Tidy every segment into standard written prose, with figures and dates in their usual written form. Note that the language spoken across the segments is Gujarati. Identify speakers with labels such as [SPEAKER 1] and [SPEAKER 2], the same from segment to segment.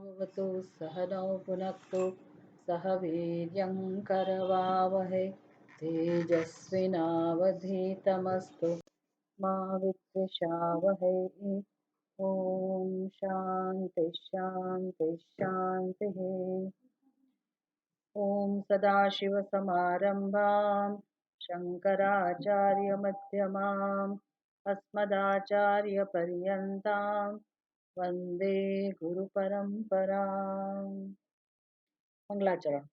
[SPEAKER 1] भवतु सहनौ भुनक्तु सह वीर्यं करवावहै तेजस्विनावधीतमस्तु मा विद्विषावहै। ॐ शान्ति शान्ति शान्तिः। ॐ सदाशिवसमारम्भां शङ्कराचार्यमध्यमाम् अस्मदाचार्यपर्यन्तां वन्दे गुरुपरम्पराम्। मंगलाचरण।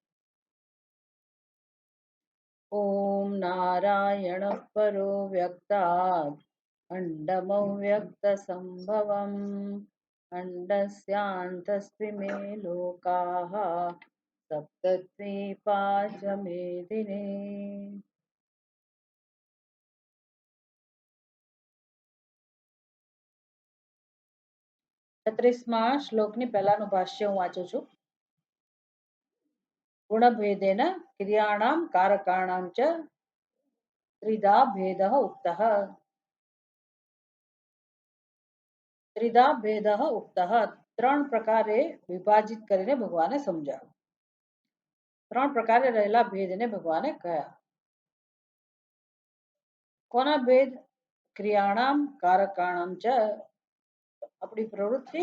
[SPEAKER 1] ॐ नारायणः परो व्यक्तात् अण्डमव्यक्तसम्भवम् अण्डस्यान्तस्त्रिमे लोकाः सप्तद्वीपाच मेदिने। 36માં શ્લોકની પહેલાનું ભાષ્ય હું વાંચું છું. गुणभेदेन क्रियाणां कारकाणां च त्रिधा भेदः उक्तः। त्रिधा भेदः उक्तः ત્રણ પ્રકારે વિભાજિત કરીને ભગવાને સમજાવ્યું. ત્રણ પ્રકારે રહેલા ભેદને ભગવાને કહ્યા. કોના ભેદ? ક્રિયાણામ કારકાણામ ચ, આપણી પ્રવૃત્તિ,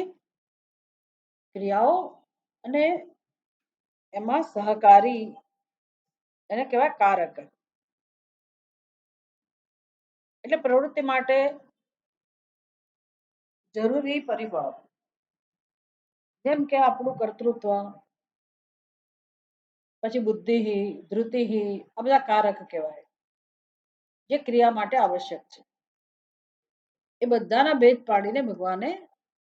[SPEAKER 1] ક્રિયાઓ અને એમાં સહકારી એને કહેવાય કારક. એટલે પ્રવૃત્તિ માટે જરૂરી પરિબળો, જેમ કે આપણું કર્તૃત્વ, પછી બુદ્ધિ, ધૃતિ, આ બધા કારક કહેવાય, જે ક્રિયા માટે આવશ્યક છે. એ બધાના ભેદ પાડીને ભગવાને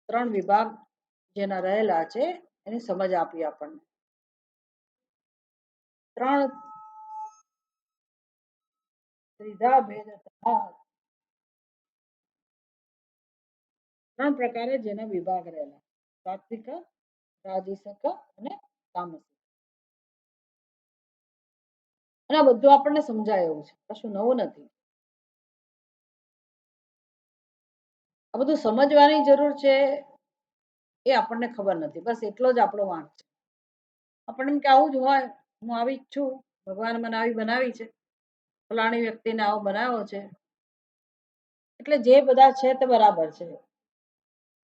[SPEAKER 1] ત્રણ વિભાગ જેના રહેલા છે એની સમજ આપી આપણને. ત્રિધા ભેદ, ત્રણ પ્રકારે જેના વિભાગ રહેલા: સાત્વિક, રાજસિક અને તામસિક. અને આ બધું આપણને સમજાય એવું છે, કશું નવું નથી. આ બધું સમજવાની જરૂર છે એ આપણને ખબર નથી, બસ એટલો જ આપણો વાંક છે. આપણને એમ કે આવું જ હોય, હું આવી જ છું, ભગવાન મને આવી બનાવી છે, ફલાણી વ્યક્તિને આવો બનાવ્યો છે, એટલે જે બધા છે તે બરાબર છે.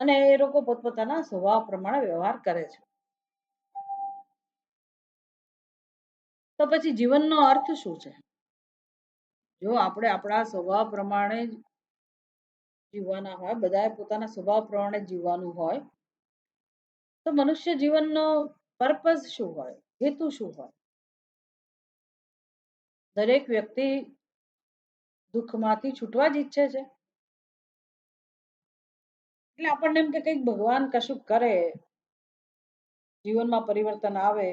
[SPEAKER 1] અને એ લોકો પોતપોતાના સ્વભાવ પ્રમાણે વ્યવહાર કરે છે. તો પછી જીવનનો અર્થ શું છે? જો આપણે આપણા સ્વભાવ પ્રમાણે જીવવાના હોય, બધાએ પોતાના સ્વભાવ પ્રમાણે જીવવાનું હોય, તો મનુષ્ય જીવનનો પર્પઝ શું હોય, હેતુ શું હોય? દરેક વ્યક્તિ દુઃખમાંથી છૂટવા જ ઈચ્છે છે. એટલે આપણને એમ કે કંઈક ભગવાન કશું કરે, જીવનમાં પરિવર્તન આવે,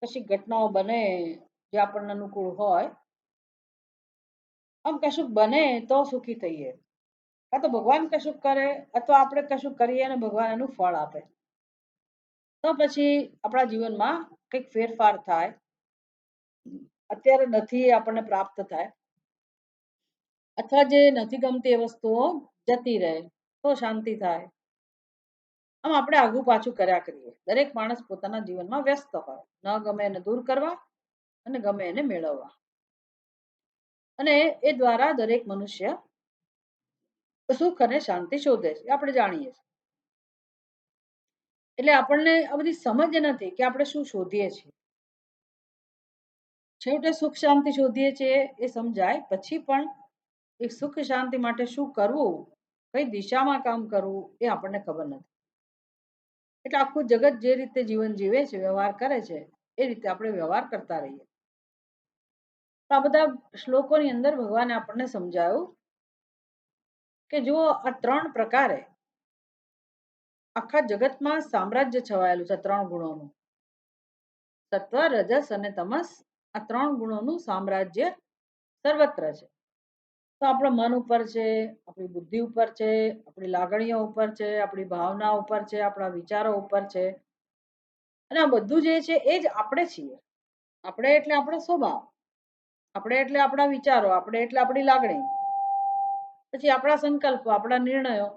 [SPEAKER 1] કશી ઘટનાઓ બને જે આપણને અનુકૂળ હોય, આમ કશું બને તો સુખી થઈએ. કાં તો ભગવાન કશું કરે અથવા આપણે કશું કરીએ અને ભગવાન એનું ફળ આપે, તો પછી આપણા જીવનમાં કંઈક ફેરફાર થાય. અત્યારે નથી એ આપણને પ્રાપ્ત થાય, અથવા જે નથી ગમતી એ વસ્તુઓ જતી રહે તો શાંતિ થાય. આમ આપણે આગુ પાછું કર્યા કરીએ. દરેક માણસ પોતાના જીવનમાં વ્યસ્ત હોય, ન ગમે એને દૂર કરવા અને ગમે એને મેળવવા, અને એ દ્વારા દરેક મનુષ્ય સુખ અને શાંતિ શોધે છે, આપણે જાણીએ છીએ. એટલે આપણને આ બધી સમજ નથી કે આપણે શું શોધીએ છીએ. છેવટે સુખ શાંતિ શોધીએ છીએ એ સમજાય પછી પણ એ સુખ શાંતિ માટે શું કરવું, કઈ દિશામાં કામ કરવું, એ આપણને ખબર નથી. એટલે આખું જગત જે રીતે જીવન જીવે છે, વ્યવહાર કરે છે, એ રીતે આપણે વ્યવહાર કરતા રહીએ. તો આ બધા શ્લોકોની અંદર ભગવાને આપણને સમજાવ્યું કે જો આ ત્રણ પ્રકારે આખા જગતમાં સામ્રાજ્ય છવાયેલું છે, ત્રણ ગુણોનું, સત્વ, રજસ અને તમસ, આ ત્રણ ગુણોનું સામ્રાજ્ય સર્વત્ર છે. તો આપણા મન ઉપર છે, આપણી બુદ્ધિ ઉપર છે, આપણી લાગણીઓ ઉપર છે, આપણી ભાવના ઉપર છે, આપણા વિચારો ઉપર છે. અને આ બધું જે છે એ જ આપણે છીએ. આપણે એટલે આપણો સ્વભાવ, આપણે એટલે આપણા વિચારો, આપણે એટલે આપણી લાગણી, પછી આપણા સંકલ્પો, આપણા નિર્ણયો.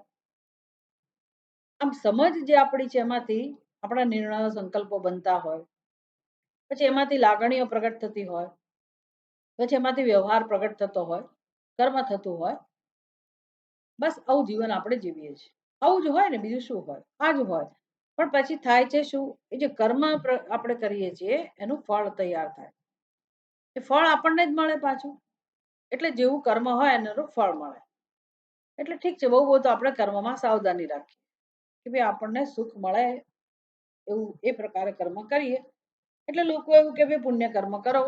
[SPEAKER 1] આમ સમજ જે આપણી છે એમાંથી આપણા નિર્ણયો સંકલ્પો બનતા હોય, પછી એમાંથી લાગણીઓ પ્રગટ થતી હોય, પછી એમાંથી વ્યવહાર પ્રગટ થતો હોય, કર્મ થતું હોય. બસ આવું જીવન આપણે જીવીએ છીએ. આવું જ હોય ને, બીજું શું હોય? આ જ હોય. પણ પછી થાય છે શું? એ જે કર્મ આપણે કરીએ છીએ એનું ફળ તૈયાર થાય. એ ફળ આપણને જ મળે પાછું. એટલે જેવું કર્મ હોય એનું ફળ મળે. એટલે ઠીક છે, બહુ બહુ તો આપણે કર્મમાં સાવધાની રાખીએ કે ભાઈ આપણને સુખ મળે એવું એ પ્રકારે કર્મ કરીએ. એટલે લોકો એવું કે ભાઈ પુણ્ય કર્મ કરો,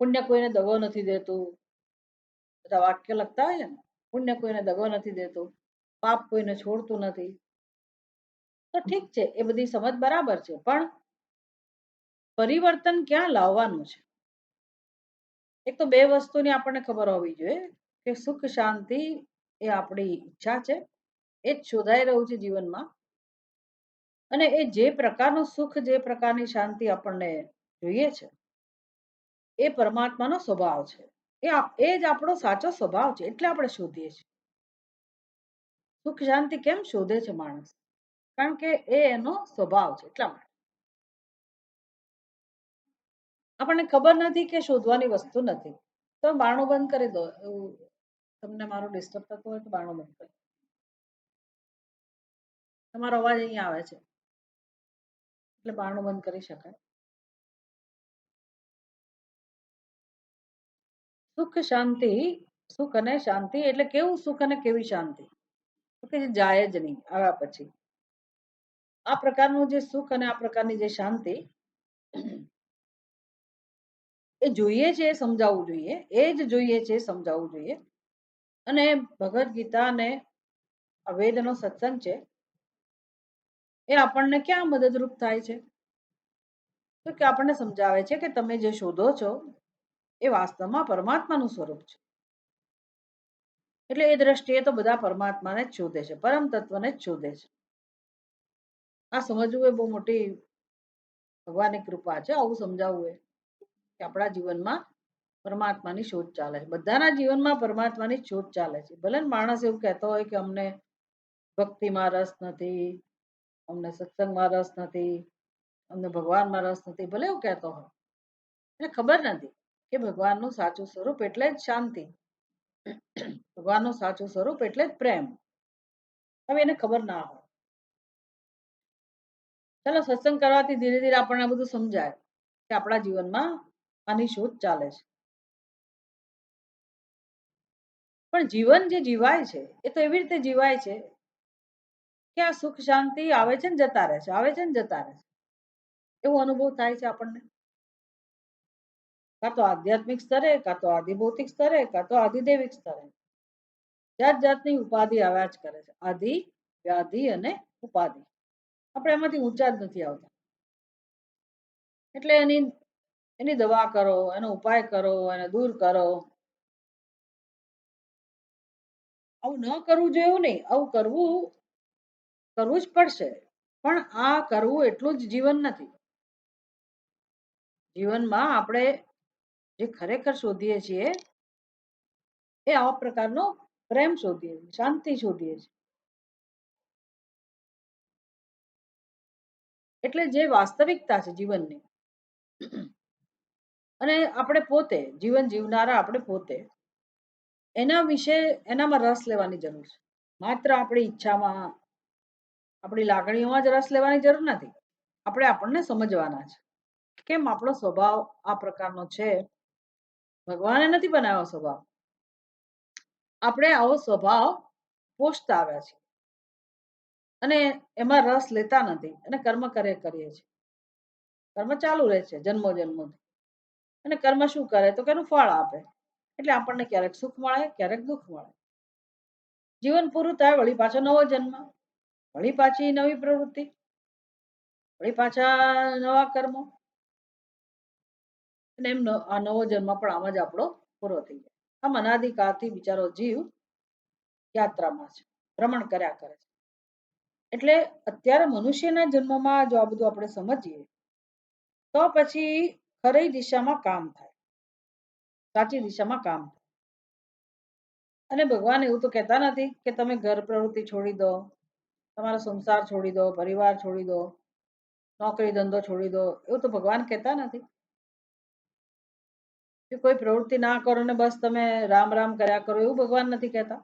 [SPEAKER 1] પુણ્ય કોઈને દગો નથી દેતું. બધા વાક્ય લખતા હોય છે ને, પુણ્ય કોઈને દગો નથી દેતું, પાપ કોઈને છોડતું નથી. તો ઠીક છે, એ બધી સમજ બરાબર છે, પણ પરિવર્તન ક્યાં લાવવાનું છે? એક તો બે વસ્તુની આપણને ખબર હોવી જોઈએ કે સુખ શાંતિ એ આપણી ઈચ્છા છે, એ જ શોધાઈ રહ્યું છે જીવનમાં. અને એ જે પ્રકારનું સુખ, જે પ્રકારની શાંતિ આપણને જોઈએ છે, એ પરમાત્માનો સ્વભાવ છે. એ જ આપણો સાચો સ્વભાવ છે. એટલે આપણે શોધીએ છીએ. સુખ શાંતિ કેમ શોધે છે માણસ? કારણ કે એ એનો સ્વભાવ છે. એટલા માટે આપણને ખબર નથી કે શોધવાની વસ્તુ નથી. તો બારણું બંધ કરી દો. એવું તમને મારું ડિસ્ટર્બ થતું હોય તો બારણું બંધ કરી દો. તમારો અવાજ અહીંયા આવે છે એટલે બારણું બંધ કરી શકાય. સુખ શાંતિ, સુખ અને શાંતિ એટલે કેવું સુખ અને કેવી શાંતિ? તો કે જાય જ નહીં આવ્યા પછી. આ પ્રકારનું જે સુખ અને આ પ્રકારની જે શાંતિ એ જોઈએ છે, એ સમજાવવું જોઈએ. એ જ જોઈએ છે, એ સમજાવવું જોઈએ. અને ભગવદ્ ગીતા અને વેદનો સત્સંગ છે એ આપણને ક્યાં મદદરૂપ થાય છે? તો કે આપણને સમજાવે છે કે તમે જે શોધો છો એ વાસ્તવમાં પરમાત્માનું સ્વરૂપ છે. એટલે એ દ્રષ્ટિએ તો બધા પરમાત્માને જ શોધે છે, પરમ તત્વને જ શોધે છે. આ સમજવું એ બહુ મોટી ભગવાનની કૃપા છે. આવું સમજાવવું એ કે આપણા જીવનમાં પરમાત્માની શોધ ચાલે છે. બધાના જીવનમાં પરમાત્માની શોધ ચાલે છે. ભલે માણસ એવું કહેતો હોય કે અમને ભક્તિમાં રસ નથી, અમને સત્સંગમાં રસ નથી, અમને ભગવાનમાં રસ નથી, ભલે એવું કહેતો હોય. એને ખબર નથી કે ભગવાનનું સાચું સ્વરૂપ એટલે જ શાંતિ, ભગવાનનું સાચું સ્વરૂપ એટલે જ પ્રેમ. હવે એને ખબર ના હોય. ચાલો સત્સંગ કરવાથી ધીરે ધીરે આપણને બધું સમજાય કે આપણા જીવનમાં આની શોધ ચાલે છે. પણ જીવન જે જીવાય છે એ તો એવી રીતે જીવાય છે કે આ સુખ શાંતિ આવે છે ને જતા રહે છે, આવે છે ને જતા રહે છે. એવો અનુભવ થાય છે આપણને. કાં તો આધ્યાત્મિક સ્તરે, કાં તો આધિભૌતિક સ્તરે, કાં તો આધિદૈવિક સ્તરે જાત જાતની ઉપાધિ આવ્યા જ કરે છે. આધિ, વ્યાધિ અને ઉપાધિ. આપણે એમાંથી ઊંચા જ નથી આવતા. એટલે એની એની દવા કરો, એનો ઉપાય કરો, એને દૂર કરો. આવું ન કરવું જોઈએ એવું નહીં. આવું કરવું જ પડશે. પણ આ કરવું એટલું જ જીવન નથી. જીવનમાં આપણે જે ખરેખર શોધીએ છીએ એ આવા પ્રકારનો પ્રેમ શોધીએ છીએ, શાંતિ શોધીએ છીએ. એટલે જે વાસ્તવિકતા છે જીવનની, અને આપણે પોતે જીવન જીવનારા આપણે પોતે એના વિશે એનામાં રસ લેવાની જરૂર છે. માત્ર આપણી ઈચ્છામાં, આપણી લાગણીઓમાં જ રસ લેવાની જરૂર નથી. આપણે આપણને સમજવાના છે કેમ આપણો સ્વભાવ આ પ્રકારનો છે. ભગવાને નથી બનાવ્યો સ્વભાવ, આપણે આવો સ્વભાવ પોષતા આવ્યા છે અને એમાં રસ લેતા નથી અને કર્મ કરીએ છીએ. કર્મ ચાલુ રહે છે જન્મો જન્મોથી. અને કર્મ શું કરે તો કે એનું ફળ આપે. એટલે આપણને ક્યારેક સુખ મળે, ક્યારેક દુઃખ મળે. જીવન પૂરું થાય વળી પાછો નવો જન્મ, વળી પાછી નવી પ્રવૃત્તિ, વળી પાછા નવા કર્મો. અને એમ આ નવો જન્મ પણ આમ જ આપણો પૂરો થઈ જાય. આમ અનાદિકાળથી બિચારો જીવ યાત્રામાં છે, ભ્રમણ કર્યા કરે છે. એટલે અત્યારે મનુષ્યના જન્મમાં જો આ બધું આપણે સમજીએ તો પછી ખરી દિશામાં કામ થાય, સાચી દિશામાં કામ થાય. અને ભગવાન એવું તો કહેતા નથી કે તમે ઘર પ્રવૃત્તિ છોડી દો, તમારો સંસાર છોડી દો, પરિવાર છોડી દો, નોકરી ધંધો છોડી દો, એવું તો ભગવાન કહેતા નથી. કે કોઈ પ્રવૃત્તિ ના કરો ને બસ તમે રામ રામ કર્યા કરો, એવું ભગવાન નથી કહેતા.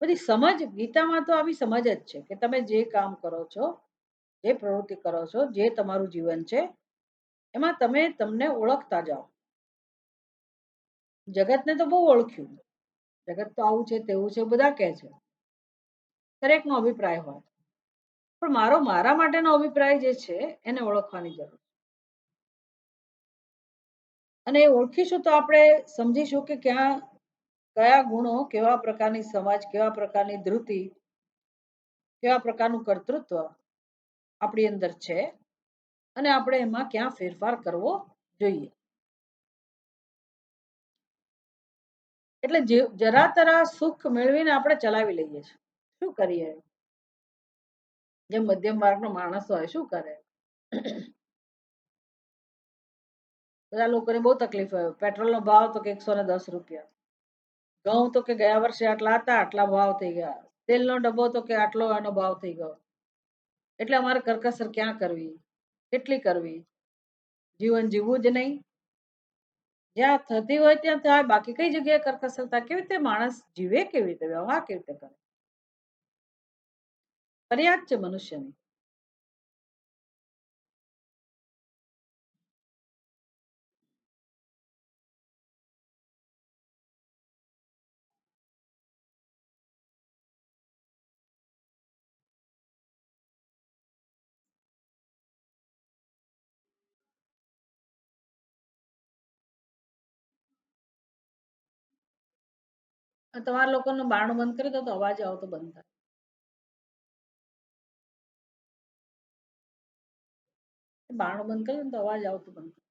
[SPEAKER 1] બધી સમજ ગીતામાં તો આવી સમજ જ છે કે તમે જે કામ કરો છો, જે પ્રવૃત્તિ કરો છો, જે તમારું જીવન છે, એમાં તમે તમને ઓળખતા જાઓ. જગતને તો બહુ ઓળખ્યું, જગત તો આવું છે તેવું છે બધા કહે છે, દરેકનો અભિપ્રાય હોય, પણ મારા માટેનો અભિપ્રાય જે છે એને ઓળખવાની જરૂર. અને એ ઓળખીશું તો આપણે સમજીશું કે ક્યાં કયા ગુણો, કેવા પ્રકારની સમજ, કેવા પ્રકારની ધૃતિ, કેવા પ્રકારનું કર્તૃત્વ આપણી અંદર છે અને આપણે એમાં ક્યાં ફેરફાર કરવો જોઈએ. એટલે જરા તરા સુખ મેળવીને આપણે ચલાવી લઈએ છીએ. શું કરીએ? જે મધ્યમ વર્ગનો માણસ હોય શું કરે? બધા લોકોને બહુ તકલીફ હોય. પેટ્રોલનો ભાવ તો કે 110 રૂપિયા, ઘઉં તો કે ગયા વર્ષે આટલા હતા, આટલા ભાવ થઈ ગયા, તેલનો ડબ્બો તો કે આટલો એનો ભાવ થઈ ગયો. એટલે અમારે કરકસર ક્યાં કરવી, કેટલી કરવી? જીવન જીવવું જ નહીં. જ્યાં થતી હોય ત્યાં થાય, બાકી કઈ જગ્યાએ કરકસર થાય? કેવી રીતે માણસ જીવે, કેવી રીતે વ્યવહાર કેવી રીતે કરે? ફરિયાદ છે મનુષ્યની. તમારા લોકોનું બારણું બંધ કરી દો તો અવાજ આવતો બંધ થાય. બારણું બંધ કરી દો તો અવાજ આવતો બંધ થાય.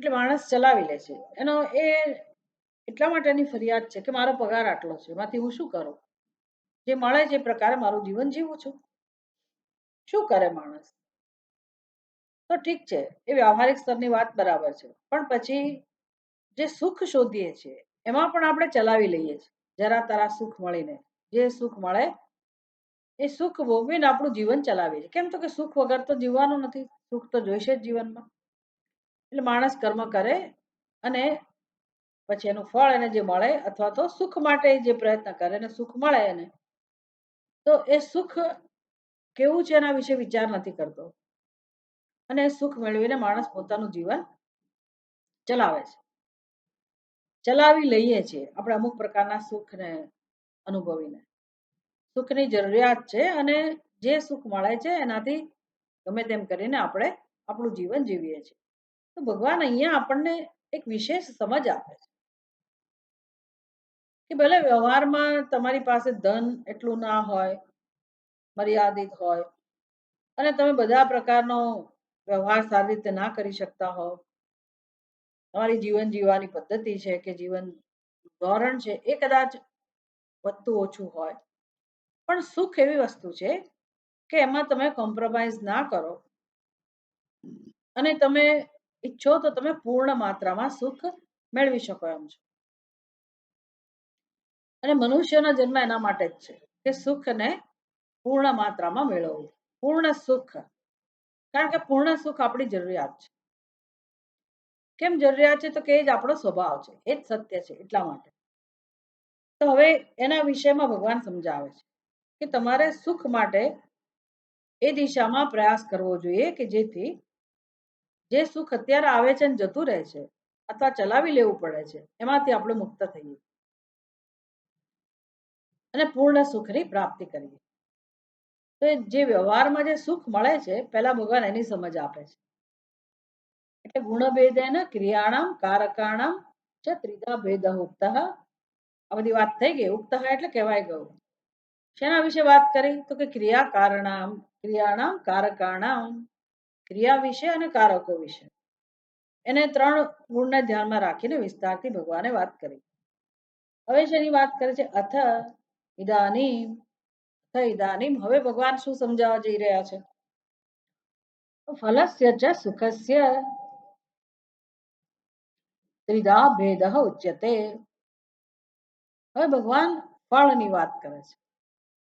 [SPEAKER 1] એટલે માણસ ચલાવી લે છે એનો એ એટલા માટેની ફરિયાદ છે કે મારો પગાર આટલો છે, એમાંથી હું શું કરું? જે મળે છે એ પ્રકારે મારું જીવન જીવું છું. શું કરે માણસ? તો ઠીક છે, એ વ્યવહારિક સ્તરની વાત બરાબર છે, પણ પછી જે સુખ શોધીએ છીએ એમાં પણ આપણે ચલાવી લઈએ છીએ. જરા તરા સુખ મળીને જે સુખ મળે એ સુખ ભોગવીને આપણું જીવન ચલાવીએ છીએ. કેમ? તો કે સુખ વગર તો જીવવાનું નથી, સુખ તો જોઈશે જ જીવનમાં. એટલે માણસ કર્મ કરે અને પછી એનું ફળ એને જે મળે, અથવા તો સુખ માટે જે પ્રયત્ન કરે અને સુખ મળે એને, તો એ સુખ કેવું છે એના વિશે વિચાર નથી કરતો અને સુખ મેળવીને માણસ પોતાનું જીવન ચલાવે છે. ચલાવી લઈએ છીએ આપણે અમુક પ્રકારના સુખને અનુભવીને. સુખની જરૂરિયાત છે અને જે સુખ મળે છે એનાથી ગમે તેમ કરીને આપણે આપણું જીવન જીવીએ છીએ. તો ભગવાન અહીંયા આપણને એક વિશેષ સમજ આપે છે કે ભલે વ્યવહારમાં તમારી પાસે ધન એટલું ના હોય, મર્યાદિત હોય, અને તમે બધા પ્રકારનો વ્યવહાર સારી રીતે ના કરી શકતા હો, તમારી જીવન જીવવાની પદ્ધતિ છે કે જીવન ધોરણ છે એ કદાચ વધતું ઓછું હોય, પણ સુખ એવી વસ્તુ છે કે એમાં તમે કોમ્પ્રોમાઇઝ ના કરો અને તમે ઈચ્છો તો તમે પૂર્ણ માત્રામાં સુખ મેળવી શકો એમ છો. અને મનુષ્યનો જન્મ એના માટે જ છે કે સુખને પૂર્ણ માત્રામાં મેળવવું. પૂર્ણ સુખ, કારણ કે પૂર્ણ સુખ આપણી જરૂરિયાત છે. કેમ જરૂરિયાત છે? તો કે એ જ આપણો સ્વભાવ છે, એ જ સત્ય છે. એટલા માટે તો હવે એના વિષયમાં ભગવાન સમજાવે છે કે તમારે સુખ માટે એ દિશામાં પ્રયાસ કરવો જોઈએ કે જેથી જે સુખ અત્યારે આવે છે ને જતું રહે છે અથવા ચલાવી લેવું પડે છે એમાંથી આપણે મુક્ત થઈએ અને પૂર્ણ સુખની પ્રાપ્તિ કરીએ. તો જે વ્યવહારમાં જે સુખ મળે છે, પહેલા ભગવાન એની સમજ આપે છે. એટલે ગુણભેદેન ક્રિયાણામ કારકાણામ ચ ત્રિધા ભેદ ઉક્ત. આ બધી વાત થઈ ગઈ. ઉક્ત એટલે કહેવાય ગયું. શેના વિશે વાત કરી? તો કે ક્રિયાણામ કારકાણામ, ક્રિયા વિશે અને કારકો વિશે. એને ત્રણ ગુણને ધ્યાનમાં રાખીને વિસ્તારથી ભગવાને વાત કરી. હવે શેની વાત કરે છે? અથ ઇદાનીમ ઇદાનીમ હવે ભગવાન શું સમજાવવા જઈ રહ્યા છે? ફલસ્ય ચ સુખસ્ય ત્રિધા ભેદ ઉચ્યતે. હવે ભગવાન ફળની વાત કરે છે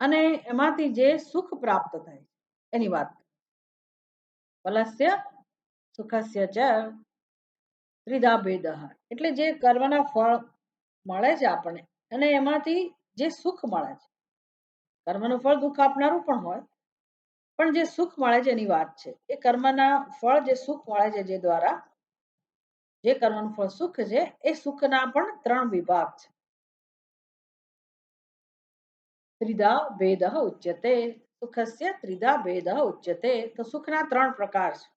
[SPEAKER 1] અને એમાંથી જે સુખ પ્રાપ્ત થાય એની વાત. ફલસ્ય સુખસ્ય ચ ત્રિધા ભેદ એટલે જે કર્મના ફળ મળે છે આપણને અને એમાંથી જે સુખ મળે છે. કર્મનું ફળ દુઃખ આપનારું પણ હોય પણ જે સુખ મળે છે એની વાત છે. એ કર્મના ફળ જે સુખ મળે છે જે દ્વારા જે કર્મનું ફળ સુખ છે એ સુખના પણ ત્રણ વિભાગ છે. ત્રિધા ભેદ ઉચ્યતે. સુખસ્ય ત્રિધા ભેદ ઉચ્યતે. તો સુખના ત્રણ પ્રકાર છે.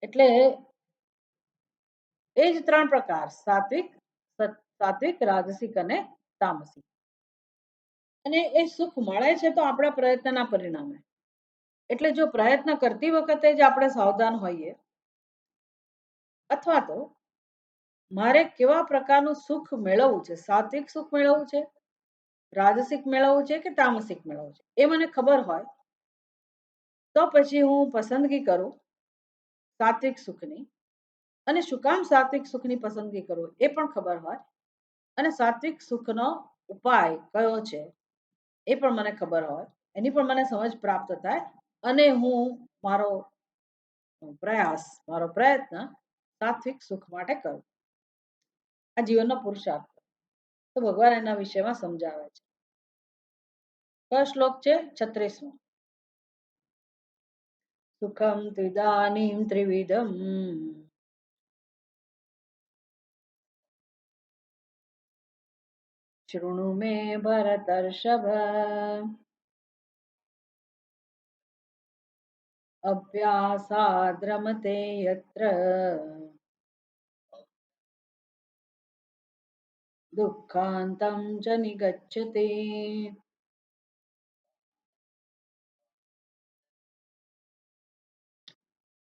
[SPEAKER 1] એટલે એ જ ત્રણ પ્રકાર સાત્વિક રાજસિક અને તામસિક. અને એ સુખ મળે છે તો આપણા પ્રયત્નના પરિણામે. એટલે જો પ્રયત્ન કરતી વખતે જ આપણે સાવધાન હોઈએ અથવા તો મારે કેવા પ્રકારનું સુખ મેળવવું છે, સાત્વિક સુખ મેળવવું છે, રાજસિક મેળવવું છે કે તામસિક મેળવવું છે, એ મને ખબર હોય તો પછી હું પસંદગી કરું સાત્વિક સુખની. અને શું કામ સાત્વિક સુખની પસંદગી કરું એ પણ ખબર હોય અને સાત્વિક સુખનો ઉપાય કયો છે એ પણ મને ખબર હોય, એની પણ મને સમજ પ્રાપ્ત થાય અને હું મારો પ્રયત્ન સાત્વિક સુખ માટે કરું. આ જીવનનો પુરુષાર્થ. તો ભગવાન એના વિષયમાં સમજાવે છે. કયો શ્લોક છે? 36મો. સુખમ ત્વિદાનીમ ત્રિવિધમ શૃણુ મે ભરતર્ષભ અભ્યાસાદ્રમતે યત્ર દુઃખાંતં ચ નિગચ્છતિ.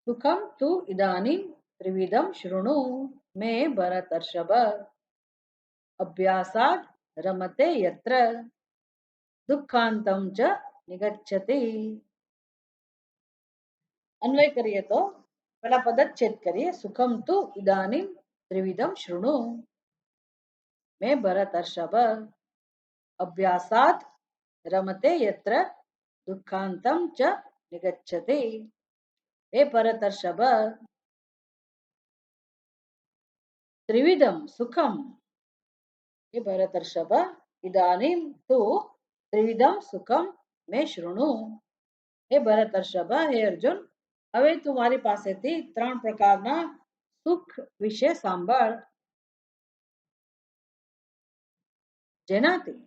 [SPEAKER 1] સુખમ તુ ઇદાનીમ ત્રિવિધમ શૃણુ મે ભરતર્ષભ અભ્યાસાદ રમતે યત્ર દુઃખાંતં ચ નિગચ્છતિ. અન્વય કરીએ તો પેલા પદચ્છેદ કરીએ. સુખમ તુ ઇદાનીમ ત્રિવિધમ શૃણુ મે ભરતર્ષભ અભ્યાસાદ રમતે યત્ર દુઃખાંતં ચ નિગચ્છતિ. હે ભરતર્ષભ, ત્રિવિધમ સુખમ, હે ભરતર્ષભ, ઇદાનીમ તુ ત્રિવિધમ સુખમ મે શૃણુ. હે ભરતર્ષભ, હે અર્જુન, હવે તું મારી પાસેથી ત્રણ પ્રકારના સુખ વિશે સાંભળ જેનાથી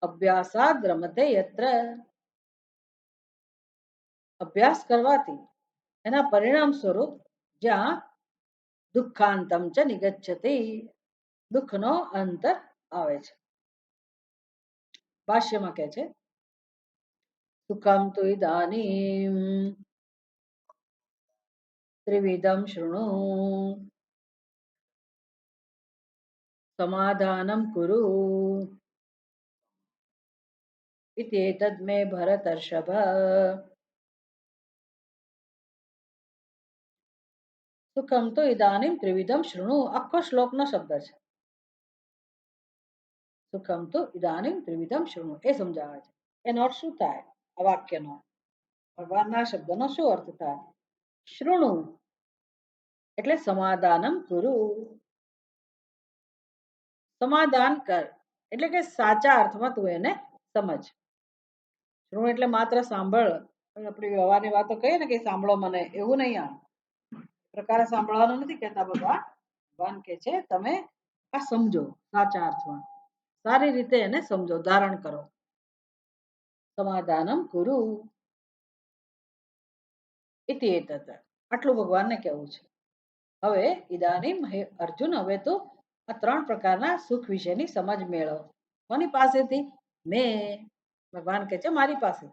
[SPEAKER 1] અભ્યાસાદ રમતે યત્ર અભ્યાસ કરવાથી એના પરિણામ સ્વરૂપ જ્યાં દુઃખાંતમ ચ નિગચ્છતિ દુઃખનો અંત આવે છે. ભાષ્યમાં કહે છે સુખમ તુ ઇદાનીમ ત્રિવિધમ શૃણુ સમાધાનમ કુરુ ઇત્યેતદ મે ભરતર્ષભ. સુખમ તુ ઇદાનીમ ત્રિવિધમ શૃણુ આખો શ્લોકનો શબ્દ છે. સુખમ તુ ઇદાનીમ ત્રિવિધમ શૃણુ એ સમજાવે છે. એનો અર્થ શું થાય? આ વાક્યનો ભગવાનના શબ્દનો શું અર્થ થાય? શૃણુ એટલે સમાધાનમ કુરુ, સમાધાન કર એટલે કે સાચા અર્થમાં તું એને સમજ. શૃણુ એટલે માત્ર સાંભળ. આપણી વ્યવહારની વાતો કહીએ ને કે સાંભળો મને, એવું નહીં. આ પ્રકારે સાંભળવાનું નથી કહેતા ભગવાન. ભગવાન કે છે તમે આ સમજો સાચા અર્થમાં, સારી રીતે એને સમજો, ધારણ કરો. સમાધાનમ કુરુ ઇતિ એતત, આટલું ભગવાનને કહેવું છે. હવે ઇદાનીમ હે અર્જુન, હવે તો આ ત્રણ પ્રકારના સુખ વિશેની સમજ મેળવ. કોની પાસેથી? મેં, ભગવાન કહે છે મારી પાસે.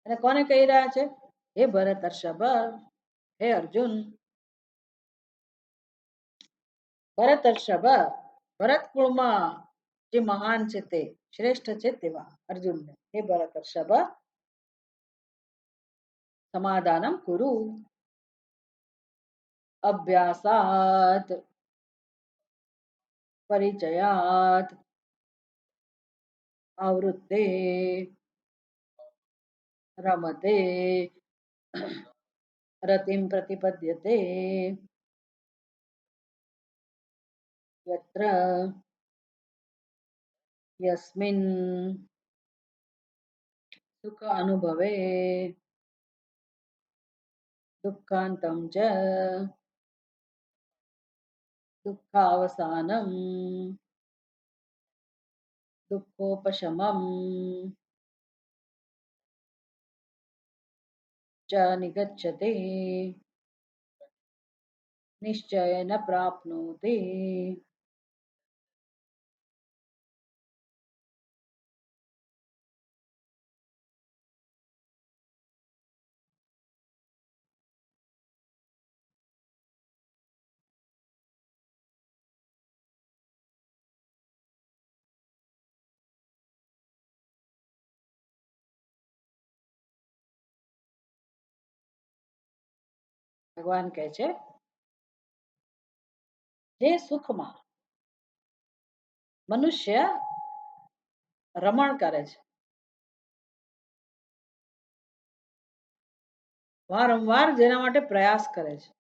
[SPEAKER 1] અને કોને કહી રહ્યા છે? હે ભરતર્ષભ, હે અર્જુન. ભરતર્ષભ, ભરત કુળમાં જે મહાન છે તે શ્રેષ્ઠ છે તેવા અર્જુનને હે ભરતર્ષભ સમાધાનમ કુરુ અભ્યાસાત પરિચયાત આવૃત્તે રમતે રતિમ પ્રતિપદ્યતે યત્ર યસ્મિન સુખ અનુભવે દુઃખાંતમ ચ દુઃખાવસાનમ દુઃખોપશમમ ચ નિગચ્છતે નિશ્ચયેન પ્રાપ્નોતિ. ભગવાન કહે છે જે સુખમાં મનુષ્ય રમણ કરે છે, વારંવાર જેના માટે પ્રયાસ કરે છે,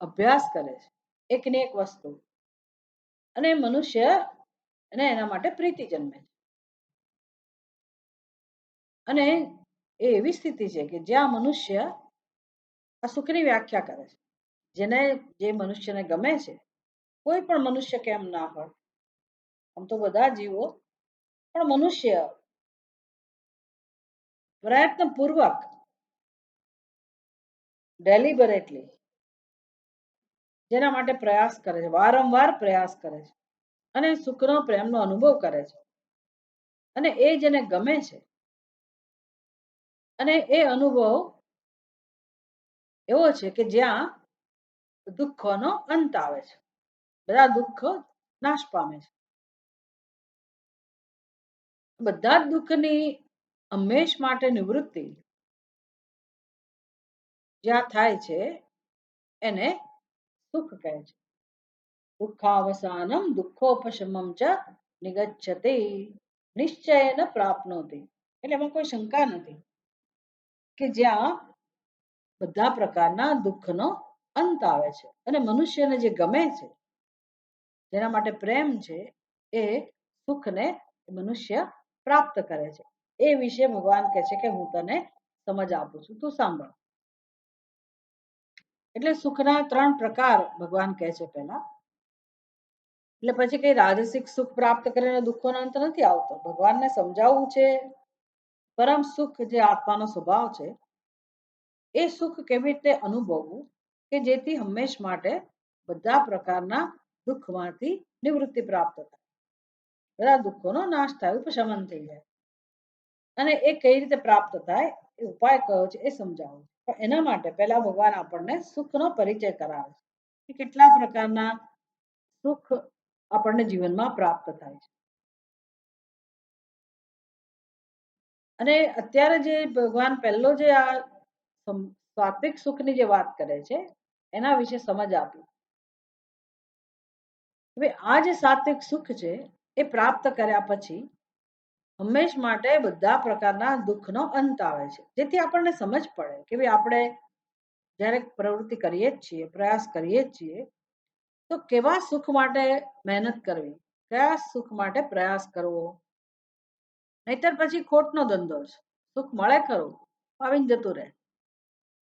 [SPEAKER 1] અભ્યાસ કરે છે, એકને એક વસ્તુ, અને મનુષ્ય અને એના માટે પ્રીતિ જન્મે છે. અને એ એવી સ્થિતિ છે કે જ્યાં મનુષ્ય આ સુખની વ્યાખ્યા કરે છે. જેને જે મનુષ્યને ગમે છે, કોઈ પણ મનુષ્ય કેમ ના હોય, આમ તો બધા જીવો, પણ મનુષ્ય પ્રયત્નપૂર્વક ડેલિબરેટલી જેના માટે પ્રયાસ કરે છે, વારંવાર પ્રયાસ કરે છે અને સુખનો પ્રેમનો અનુભવ કરે છે, અને એ જેને ગમે છે અને એ અનુભવ એવો છે કે જ્યાં દુઃખોનો અંત આવે છે, બધા દુઃખ નાશ પામે છે. બધા જ દુઃખની હંમેશ માટે નિવૃત્તિ જ્યાં થાય છે એને સુખ કહે છે. દુઃખાવસાનમ દુઃખોપશમમ ચ નિગચ્છતે નિશ્ચયેન પ્રાપ્નોતિ. એટલે એમાં કોઈ શંકા નથી કે જ્યાં બધા પ્રકારના દુઃખનો અંત આવે છે અને મનુષ્યને જે ગમે છે, જેના માટે પ્રેમ છે, એ સુખને મનુષ્ય પ્રાપ્ત કરે છે. એ વિશે ભગવાન કહે છે કે હું તને સમજ આપું છું, તું સાંભળ. એટલે સુખના ત્રણ પ્રકાર ભગવાન કહે છે પહેલા. એટલે પછી કઈ રાજસિક સુખ પ્રાપ્ત કરીને દુઃખોનો અંત નથી આવતો. ભગવાનને સમજાવવું છે પરમ સુખ જે આત્માનો સ્વભાવ છે, એ સુખ કેવી રીતે અનુભવવું કે જેથી હંમેશ માટે બધા પ્રકારના દુઃખમાંથી નિવૃત્તિ પ્રાપ્ત થાય, બધા દુઃખોનો નાશ થાય, ઉપશમન થઈ જાય. અને એ કઈ રીતે પ્રાપ્ત થાય એ ઉપાય કયો છે એ સમજાવું. પણ એના માટે પહેલા ભગવાન આપણને સુખનો પરિચય કરાવે છે કે કેટલા પ્રકારના સુખ આપણને જીવનમાં પ્રાપ્ત થાય છે. અને અત્યારે જે ભગવાન પહેલો જે આ સાત્વિક સુખની જે વાત કરે છે એના વિશે સમજ આપી. હવે આ જે સાત્વિક સુખ છે એ પ્રાપ્ત કર્યા પછી હંમેશ માટે બધા પ્રકારના દુઃખનો અંત આવે છે, જેથી આપણને સમજ પડે કે ભાઈ આપણે જ્યારે પ્રવૃત્તિ કરીએ જ છીએ, પ્રયાસ કરીએ જ છીએ, તો કેવા સુખ માટે મહેનત કરવી, કયા સુખ માટે પ્રયાસ કરવો. નહીતર પછી ખોટનો ધંધો છે. સુખ મળે ખરું, આવીને જતું રહે,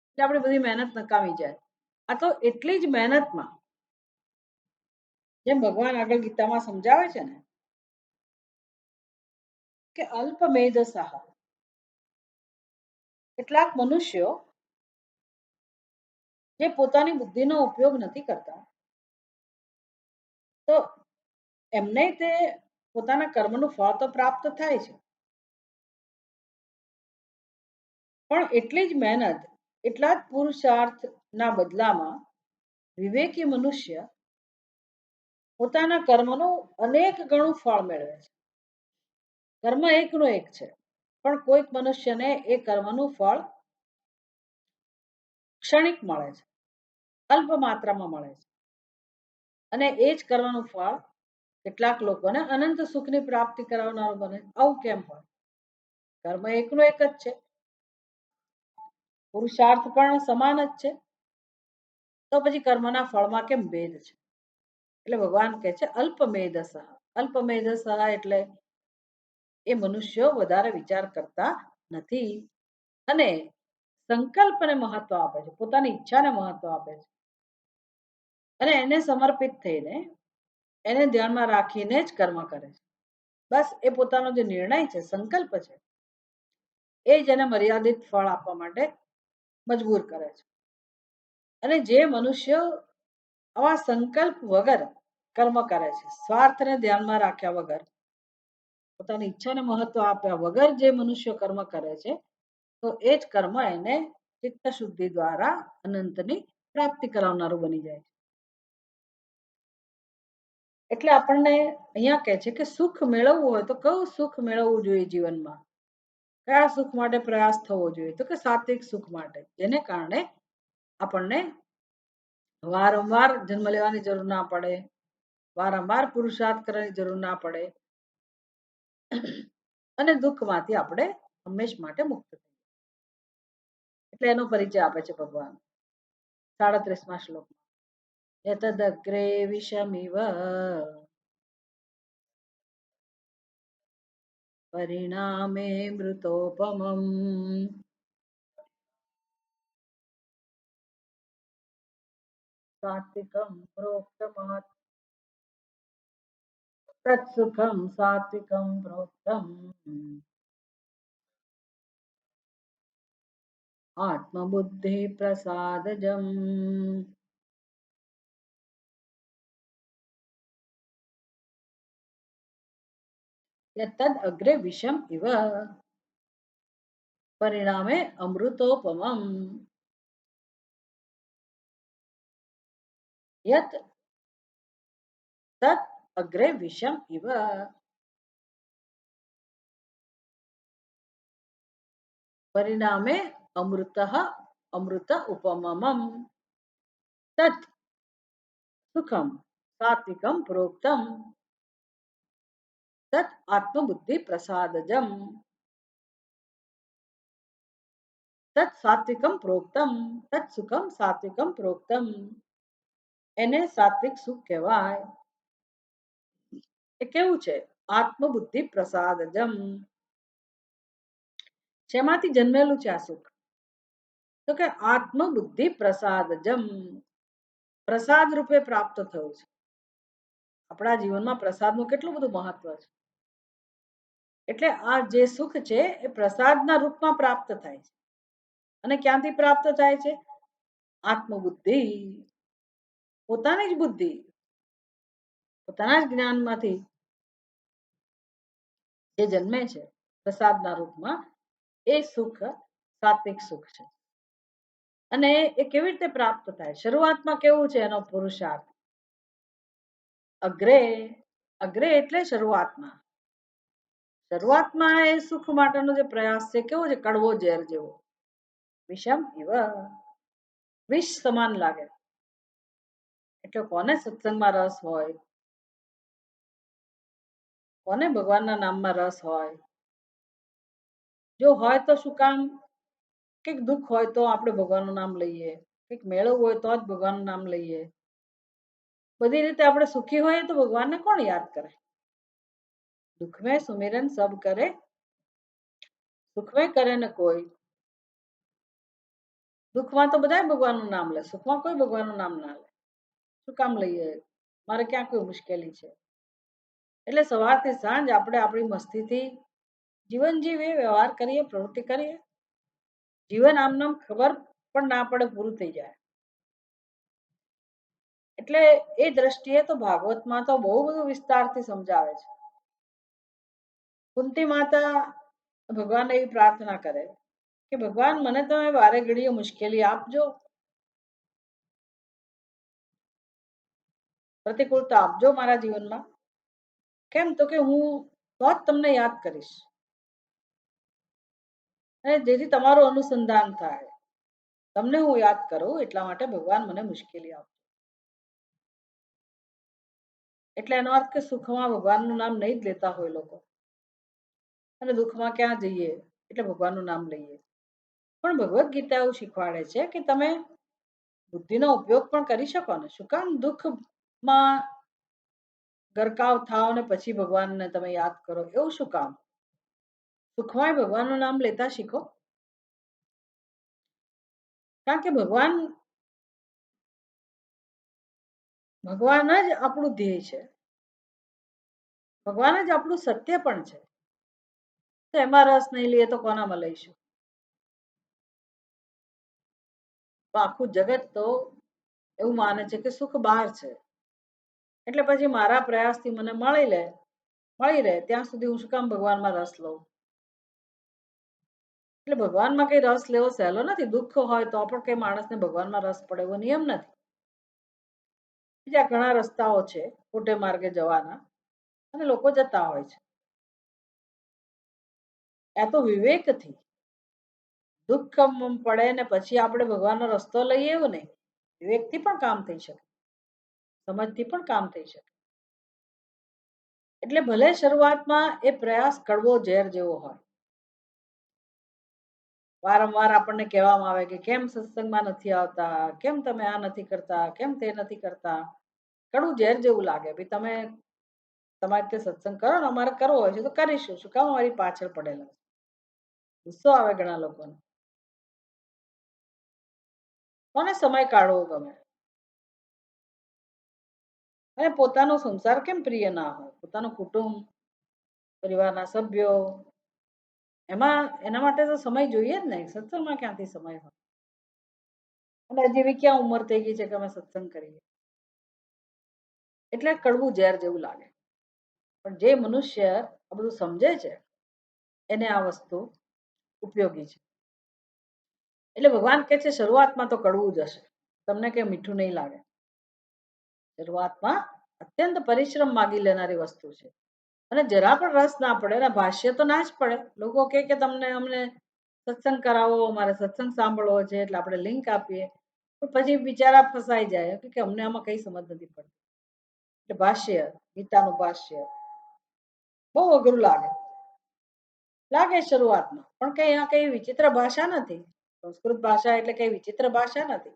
[SPEAKER 1] એટલે આપણી બધી મહેનત નકામી જાય. આ તો એટલી જ મહેનતમાં, જેમ ભગવાન આગળ ગીતામાં સમજાવે છે ને કે અલ્પ મેધસહ, કેટલાક મનુષ્યો જે પોતાની બુદ્ધિનો ઉપયોગ નથી કરતા, તો એમને તે પોતાના કર્મનું ફળ તો પ્રાપ્ત થાય છે, પણ એટલી જ મહેનત, એટલા જ પુરુષાર્થના બદલામાં વિવેકી મનુષ્ય પોતાના કર્મનું અનેક ગણું ફળ મેળવે છે. કર્મ એકનું એક છે, પણ કોઈક મનુષ્યને એ કર્મનું ફળ ક્ષણિક મળે છે, અલ્પ માત્રામાં મળે છે, અને એ જ કર્મનું ફળ કેટલાક લોકોને અનંત સુખની પ્રાપ્તિ કરાવનારું બને. આવું કેમ હોય? કર્મ એકનું એક જ છે, પુરુષાર્થ પણ સમાન જ છે, તો પછી કર્મના ફળમાં કેમ ભેદ છે? એટલે ભગવાન કહે છે અલ્પમેધસ. અલ્પમેધસ એટલે એ મનુષ્યો વધારે વિચાર કરતા નથી અને સંકલ્પને મહત્વ આપે છે, પોતાની ઈચ્છાને મહત્વ આપે છે, અને એને સમર્પિત થઈને એને ધ્યાનમાં રાખીને જ કર્મ કરે છે. બસ એ પોતાનો જે નિર્ણય છે, સંકલ્પ છે, એ જ એને મર્યાદિત ફળ આપવા માટે મજબૂર કરે છે. અને જે મનુષ્ય આવા સંકલ્પ વગર કર્મ કરે છે, સ્વાર્થને ધ્યાનમાં રાખ્યા વગર, પોતાની ઈચ્છાને મહત્વ આપ્યા વગર જે મનુષ્ય કર્મ કરે છે, તો એ જ કર્મ એને ચિત્ત શુદ્ધિ દ્વારા અનંતની પ્રાપ્તિ કરાવનારું બની જાય છે. એટલે આપણને અહીંયા કહે છે કે સુખ મેળવવું હોય તો કયું સુખ મેળવવું જોઈએ જીવનમાં? કયા સુખ માટે પ્રયાસ થવો જોઈએ? તો કે સાત્વિક સુખ માટે, જેને કારણે આપણને વારંવાર જન્મ લેવાની જરૂર ના પડે, વારંવાર પુરુષાર્થ કરવાની જરૂર ના પડે, અને દુઃખમાંથી આપણે હંમેશ માટે મુક્ત થઈએ. એટલે એનો પરિચય આપે છે ભગવાન 37મા શ્લોકમાં. યતદગ્રે વિષમિવ પરિણામે મૃતોપમમ સાત્વિકમ પ્રોક્તમત તત્સુખમ સાત્વિકમ પ્રોક્તમ આત્મબુદ્ધિ પ્રસાદજમ. યતદ અગ્રે વિષમ ઇવ પરિણામે અમૃતોપમમ. યત તત અગ્રે વિષમ ઇવ. પરિણામે અમૃત અમૃત ઉપમમ તત સુખમ સાત્વિકમ પ્રોક્તમ તત આત્મબુદ્ધિ પ્રસાદજમ. તત સાત્વિકમ પ્રોક્તમ તત સુખમ સાત્વિકમ પ્રોક્તમ. એને સાત્વિક સુખ કહેવાય. એ કેવું છે? આત્મબુદ્ધિ પ્રસાદજમ. શેમાંથી જન્મેલું છે આ સુખ? તો કે આત્મબુદ્ધિ પ્રસાદજમ, પ્રસાદ રૂપે પ્રાપ્ત થયું છે. આપણા જીવનમાં પ્રસાદનું કેટલું બધું મહત્વ છે. એટલે આ જે સુખ છે એ પ્રસાદના રૂપમાં પ્રાપ્ત થાય છે. અને ક્યાંથી પ્રાપ્ત થાય છે? આત્મબુદ્ધિ, પોતાની જ બુદ્ધિ, પોતાના જ જ્ઞાનમાંથી જે જન્મે છે પ્રસાદના રૂપમાં, એ સુખ સાત્વિક સુખ છે. અને એ કેવી રીતે પ્રાપ્ત થાય? શરૂઆતમાં કેવું છે એનો પુરુષાર્થ? અગ્રે, અગ્રે એટલે શરૂઆતમાં. શરૂઆતમાં એ સુખ માટેનો જે પ્રયાસ છે કેવો છે? કડવો ઝેર જેવો. વિષમ ઇવ, વિષ સમાન લાગે. એટલે કોને સત્સંગમાં રસ હોય, કોને ભગવાનના નામમાં રસ હોય? જો હોય તો શું કામ? કંઈક દુઃખ હોય તો આપણે ભગવાનનું નામ લઈએ, કંઈક મેળવવું હોય તો જ ભગવાનનું નામ લઈએ. બધી રીતે આપણે સુખી હોઈએ તો ભગવાનને કોણ યાદ કરે? દુઃખ મેં સુમિરન સબ કરે, સુખ મેં કરે ને કોઈ. દુઃખમાં તો બધા ભગવાનનું નામ લે, સુખમાં કોઈ ભગવાનનું નામ ના લે. શું કામ લઈએ? મારે ક્યાં કોઈ મુશ્કેલી છે? એટલે સવારથી સાંજ આપણે આપણી મસ્તીથી જીવન જીવીએ, વ્યવહાર કરીએ, પ્રવૃત્તિ કરીએ. જીવન આમનામ ખબર પણ ના પડે પૂરું થઈ જાય. એટલે એ દ્રષ્ટિએ તો ભાગવતમાં તો બહુ બધું વિસ્તારથી સમજાવે છે. કુંતી માતા ભગવાનને એવી પ્રાર્થના કરે કે ભગવાન મને તમે વારે ઘડીએ મુશ્કેલી આપજો, પ્રતિકૂળતા આપજો મારા જીવનમાં. કેમ તો કે હું તો જ તમને યાદ કરીશ અને જેથી તમારું અનુસંધાન થાય. તમને હું યાદ કરું એટલા માટે ભગવાન મને મુશ્કેલી આપે. એટલે એનો અર્થ કે સુખમાં ભગવાનનું નામ નહીં જ લેતા હોય લોકો અને દુઃખમાં ક્યાં જઈએ એટલે ભગવાનનું નામ લઈએ. પણ ભગવદ્ ગીતા એવું શીખવાડે છે કે તમે બુદ્ધિનો ઉપયોગ પણ કરી શકો ને. શું કામ દુઃખમાં ગરકાવ થાવ ને પછી ભગવાનને તમે યાદ કરો? એવું શું કામ? સુખમાં ભગવાનનું નામ લેતા શીખો. કારણ કે ભગવાન જ આપણું ધ્યેય છે. ભગવાન જ આપણું સત્ય પણ છે. તો એમાં રસ નહીં લઈએ તો કોનામાં લઈશું? તો આખું જગત તો એવું માને છે કે સુખ બહાર છે. એટલે પછી મારા પ્રયાસથી મને મળી રહે ત્યાં સુધી હું શું કામ ભગવાનમાં રસ લઉં? એટલે ભગવાનમાં કઈ રસ લેવો સહેલો નથી. દુઃખ હોય તો પણ કઈ માણસને ભગવાનમાં રસ પડે એવો નિયમ નથી. બીજા ઘણા રસ્તાઓ છે ખોટે માર્ગે જવાના અને લોકો જતા હોય છે. આ તો વિવેકથી દુઃખ પડે ને પછી આપણે ભગવાનનો રસ્તો લઈએ એવું નહીં. વિવેકથી પણ કામ થઈ શકે, સમજથી પણ કામ થઈ શકે. એટલે ભલે શરૂઆતમાં એ પ્રયાસ કડવો ઝેર જેવો હોય. વારંવાર આપણને કહેવામાં આવે કે કેમ સત્સંગમાં નથી આવતા, કેમ તમે આ નથી કરતા, કેમ તે નથી કરતા. કડવું ઝેર જેવું લાગે. ભાઈ તમે તમારી રીતે સત્સંગ કરો ને, અમારે કરવો હોય છે તો કરીશું. શું કામ અમારી પાછળ પડેલા? ગુસ્સો આવે ઘણા લોકોને. કોને સમય કાઢવો ગમે અને પોતાનો સંસાર કેમ પ્રિય ના હોય? પોતાનું કુટુંબ, પરિવારના સભ્યો, એના માટે તો સમય જોઈએ જ ને. સત્સંગમાં ક્યાંથી સમય હોય? અને જેવી ક્યાં ઉંમર થઈ ગઈ છે કે અમે સત્સંગ કરીએ? એટલે કડવું ઝેર જેવું લાગે. પણ જે મનુષ્ય આ બધું સમજે છે એને આ વસ્તુ ઉપયોગી છે. એટલે ભગવાન કે છે શરૂઆતમાં તો કડવું જ હશે, તમને કે મીઠું નહીં લાગે. શરૂઆતમાં અત્યંત પરિશ્રમ માગી લેનારી વસ્તુ છે અને જરા પણ રસ ના પડે ને ભાષ્ય તો ના જ પડે. લોકો કે તમને અમને સત્સંગ કરાવો, અમારે સત્સંગ સાંભળવો છે એટલે આપણે લિંક આપીએ. પણ પછી બિચારા ફસાઈ જાય કે અમને આમાં કઈ સમજ નથી પડતી. એટલે ભાષ્ય, ગીતાનું ભાષ્ય બહુ અઘરું લાગે શરૂઆતમાં. પણ કઈ આ કઈ વિચિત્ર ભાષા નથી. સંસ્કૃત ભાષા એટલે કઈ વિચિત્ર ભાષા નથી.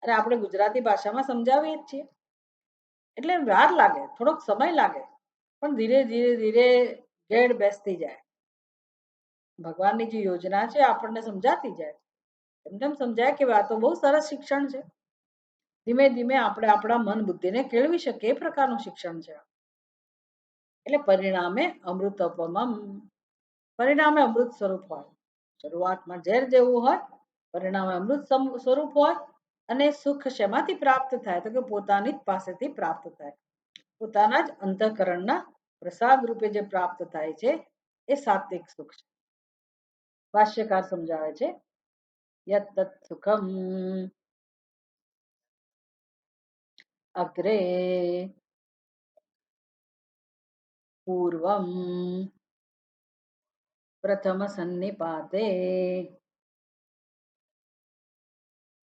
[SPEAKER 1] અને આપણે ગુજરાતી ભાષામાં સમજાવીએ જ છીએ. એટલે વાર લાગે, થોડોક સમય લાગે, પણ ધીરે ધીરે ધીરે ઘેડ બેસતી જાય. ભગવાનની જે યોજના છે આપણને સમજાતી જાય. એમ તેમ સમજાય કે આ તો બહુ સરસ શિક્ષણ છે. ધીમે ધીમે આપણે આપણા મન બુદ્ધિને કેળવી શકીએ એ પ્રકારનું શિક્ષણ છે. એટલે પરિણામે અમૃત સ્વરૂપ હોય. શરૂઆતમાં ઝેર જેવું હોય, પરિણામે અમૃત સ્વરૂપ હોય. અને સુખ શેમાંથી પ્રાપ્ત થાય? તો કે પોતાની જ પાસેથી પ્રાપ્ત થાય. પોતાના જ અંતઃકરણના પ્રસાદ રૂપે જે પ્રાપ્ત થાય છે એ સાત્વિક સુખ છે. ભાષ્યકાર સમજાવે છે યત તત સુખમ અગ્રે પૂર્વમ પ્રથમ સન્નિપાતે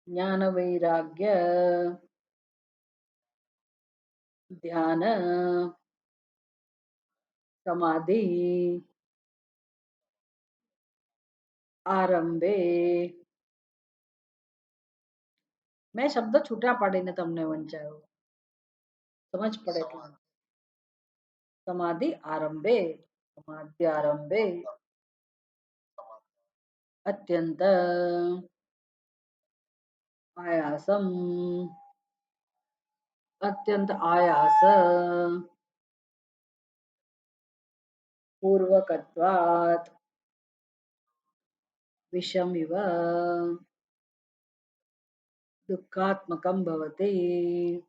[SPEAKER 1] જ્ઞાન વૈરાગ્ય ધ્યાન સમાધિ આરંભે. મેં શબ્દ છૂટા પાડીને તમને વંચાયો, સમજ પડે એટલા. સમાધિ આરંભે, સમાધિ આરંભે અત્યંત આયાસમ, અત્યંત આયાસ પૂર્વકત્વાત વિષમિવ દુઃખાત્મકમ ભવતી.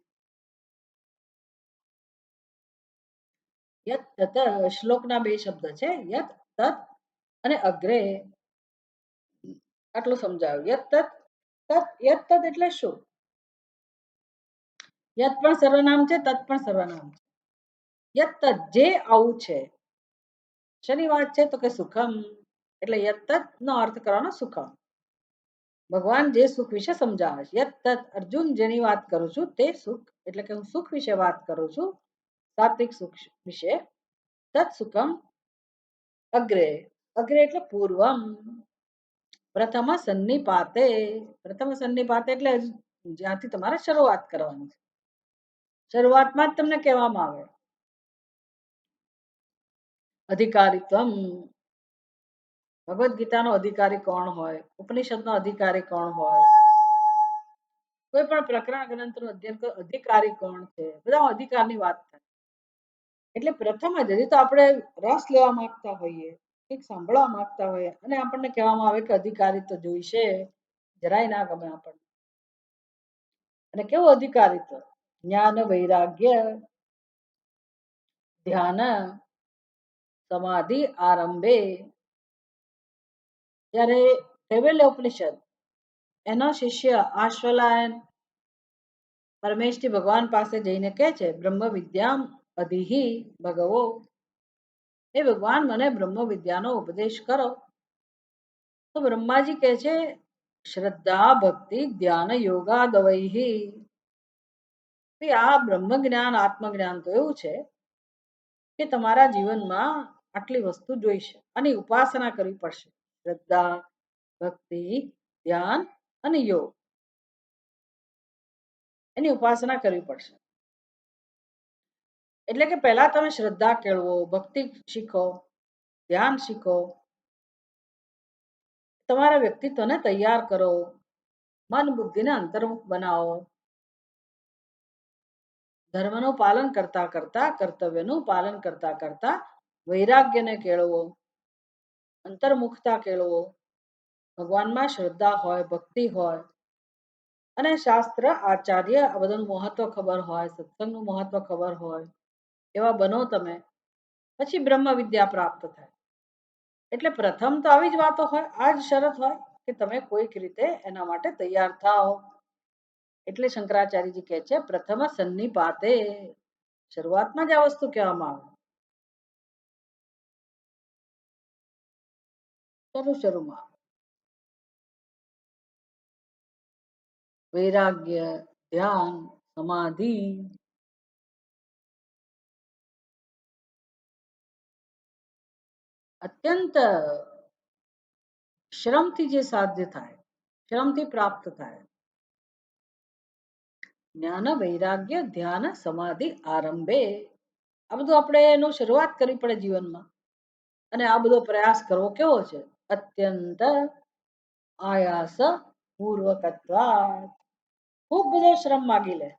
[SPEAKER 1] યત તત શ્લોકના બે શબ્દ છે, યત તત અને અગ્રે. આટલું સમજાવ્યું. યત તત એટલે શું? યત પણ સર્વનામ છે, તત પણ સર્વનામ છે. યત તત જે આવું છે. શેની વાત છે? તો કે સુખમ, એટલે યત તત નો અર્થ કરવાનો સુખમ. ભગવાન જે સુખ વિશે સમજાવે છે. યત તત અર્જુન જેની વાત કરું છું તે સુખ, એટલે કે હું સુખ વિશે વાત કરું છું, સાત્વિક સુખ વિશે. તત સુખમ અગ્રે, અગ્રે એટલે પૂર્વમ, પ્રથમ સન્નિપાતે, પ્રથમ સન્નિપાતે એટલે જ્યાંથી તમારે શરૂઆત કરવાની છે. શરૂઆતમાં જ તમને કહેવામાં આવે અધિકારીત્વમ. ભગવદ્ ગીતાનો અધિકારી કોણ હોય, ઉપનિષદનો અધિકારી કોણ હોય, કોઈ પણ પ્રકરણ ગ્રંથનું અધ્યયન અધિકારી કોણ છે, બધા અધિકારની વાત થાય. એટલે પ્રથમ જ હજી તો આપણે રસ લેવા માંગતા હોઈએ, કંઈક સાંભળવા માંગતા હોઈએ અને આપણને કહેવામાં આવે કે અધિકારી તો જોઈશે, જરાય ના ગમે આપણને. અને કેવું અધિકારીત્વ? જ્ઞાન વૈરાગ્ય ધ્યાન સમાધિ આરંભે. ત્યારે કૈવલ્ય ઉપનિષદ એનો શિષ્ય આશ્વલાયન પરમેશથી ભગવાન પાસે જઈને કહે છે, બ્રહ્મ વિદ્યામ અધિહી ભગવો, હે ભગવાન મને બ્રહ્મ વિદ્યાનો ઉપદેશ કરો. તો બ્રહ્માજી કહે છે, શ્રદ્ધા ભક્તિ ધ્યાન યોગા દવૈહી. આ બ્રહ્મ જ્ઞાન આત્મજ્ઞાન તો એવું છે કે તમારા જીવનમાં આટલી વસ્તુ જોઈશે, અને ઉપાસના કરવી પડશે. શ્રદ્ધા ભક્તિ ધ્યાન અને યોગ, એની ઉપાસના કરવી પડશે. એટલે કે પહેલા તમે શ્રદ્ધા કેળવો, ભક્તિ શીખો, ધ્યાન શીખો, તમારા વ્યક્તિત્વને તૈયાર કરો, મન બુદ્ધિને અંતર્મુખ બનાવો, ધર્મનું પાલન કરતા કરતા કર્તવ્યનું પાલન કરતા કરતા વૈરાગ્યને કેળવો, અંતર્મુખતા કેળવો, ભગવાનમાં શ્રદ્ધા હોય, ભક્તિ હોય અને શાસ્ત્ર આચાર્ય આ બધાનું મહત્વ ખબર હોય, સત્સંગનું મહત્વ ખબર હોય, એવા બનો તમે, પછી બ્રહ્મ વિદ્યા પ્રાપ્ત થાય. એટલે પ્રથમ તો આવી જ વાતો હોય, આ જ શરત હોય કે તમે કોઈક રીતે એના માટે તૈયાર થાઓ. એટલે શંકરાચાર્યજી કહે છે, પ્રથમ સન્નિપાતે, શરૂઆતમાં જ આ વસ્તુ કહેવામાં આવે. શરૂમાં વૈરાગ્ય ધ્યાન સમાધિ અત્યંત શ્રમથી જે સાધ્ય થાય, શ્રમથી પ્રાપ્ત થાય. જ્ઞાન વૈરાગ્ય ધ્યાન સમાધિ આરંભે, આ બધું આપણે એનું શરૂઆત કરવી પડે જીવનમાં. અને આ બધો પ્રયાસ કરવો કેવો છે? અત્યંત આયાસ પૂર્વકત્વાત, ખૂબ બધો શ્રમ માગી લે.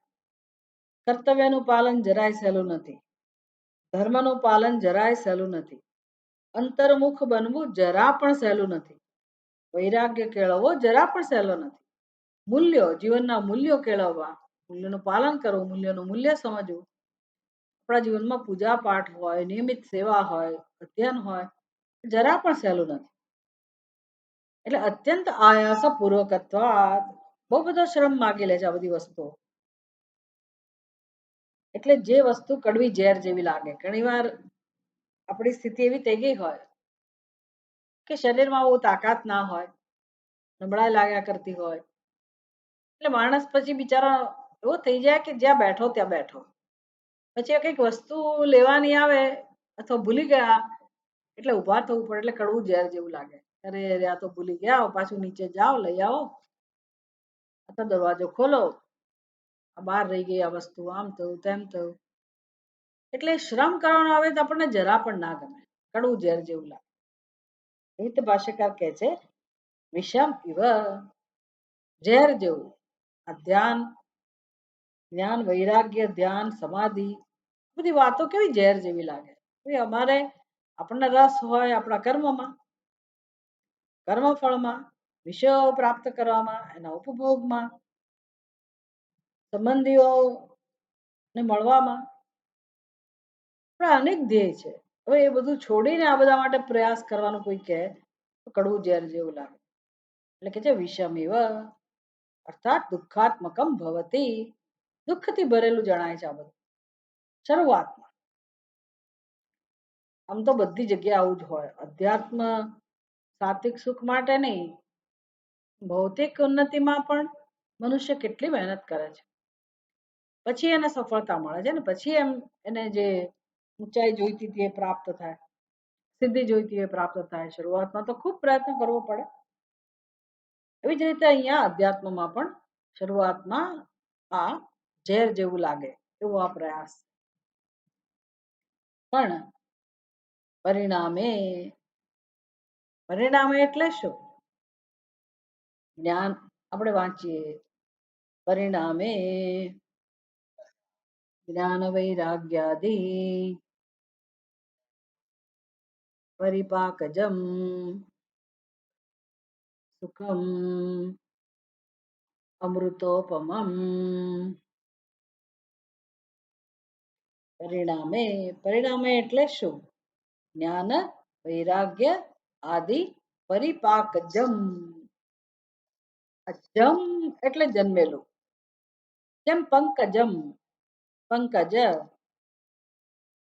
[SPEAKER 1] કર્તવ્યનું પાલન જરાય સહેલું નથી, ધર્મનું પાલન જરાય સહેલું નથી, અંતર્મુખ બનવું જરા પણ સહેલું નથી, વૈરાગ્ય કેળવવો જરા પણ સહેલો નથી, મૂલ્યો જીવનના મૂલ્યો કેળવવા, મૂલ્યનું પાલન કરવું, મૂલ્યનું મૂલ્ય સમજવું, આપણા જીવનમાં પૂજા પાઠ હોય, નિયમિત સેવા હોય, અધ્યયન હોય, જરા પણ સહેલું નથી. એટલે અત્યંત આયાસ પૂર્વકત્વાત, બહુ બધો શ્રમ માગી લે છે આ બધી વસ્તુઓ. એટલે જે વસ્તુ કડવી ઝેર જેવી લાગે, ઘણી વાર આપણી સ્થિતિ એવી થઈ ગઈ હોય કે શરીરમાં બહુ તાકાત ના હોય, નબળાઈ લાગ્યા કરતી હોય, એટલે માણસ પછી બિચારો એવો થઈ જાય કે જ્યાં બેઠો ત્યાં બેઠો. પછી કંઈક વસ્તુ લેવાની આવે અથવા ભૂલી ગયા એટલે ઊભા થવું પડે, એટલે કડવું ઝેર જેવું લાગે. અરે આ તો ભૂલી ગયા, પાછું નીચે જાઓ લઈ આવો, અથવા દરવાજો ખોલો, આ બહાર રહી ગઈ આ વસ્તુ, આમ થયું તેમ થયું. એટલે શ્રમ કરવાનો આવે તો આપણને જરા પણ ના ગમે, કડવું ઝેર જેવું લાગે. એવી રીતે ભાષ્યકાર કહે છે, વિષમ ઇવ, ઝેર જેવું. આ ધ્યાન જ્ઞાન વૈરાગ્ય ધ્યાન સમાધિ બધી વાતો કેવી ઝેર જેવી લાગે. અમારે આપણને રસ હોય આપણા કર્મમાં, કર્મફળમાં, વિષયો પ્રાપ્ત કરવામાં, એના ઉપભોગમાં, સંબંધીઓને મળવામાં, અનેક ધ્યેય છે. હવે એ બધું છોડીને આ બધા માટે પ્રયાસ કરવાનો કોઈ કહે તો કડવું ઝેર જેવું લાગે. એટલે કે છે વિષમ ઇવ, અર્થાત દુઃખાત્મકમ ભવતી, દુઃખથી ભરેલું જણાય છે આ બધું શરૂઆતમાં. આમ તો બધી જગ્યાએ આવું જ હોય. અધ્યાત્મ સાત્વિક સુખ માટે નહીં, ભૌતિક ઉન્નતિમાં પણ મનુષ્ય કેટલી મહેનત કરે છે, પછી એને સફળતા મળે છે ને પછી એને જે ઊંચાઈ જોઈતી હતી એ પ્રાપ્ત થાય, સિદ્ધિ જોઈતી એ પ્રાપ્ત થાય. શરૂઆતમાં તો ખૂબ પ્રયત્ન કરવો પડે. એવી જ રીતે અહીંયા અધ્યાત્મમાં પણ શરૂઆતમાં આ ઝેર જેવું લાગે એવો આ પ્રયાસ, પણ પરિણામે, પરિણામે એટલે શું? જ્ઞાન. આપણે વાંચીએ, પરિણામે જ્ઞાન વૈરાગ્યાદિ પરિપાકજમ સુખમ અમૃતોપમમ. પરિણામે, પરિણામે એટલે શું? જ્ઞાન વૈરાગ્ય આદિ પરિપાકજમ. જમ એટલે જન્મેલું, જેમ પંકજમ, પંકજ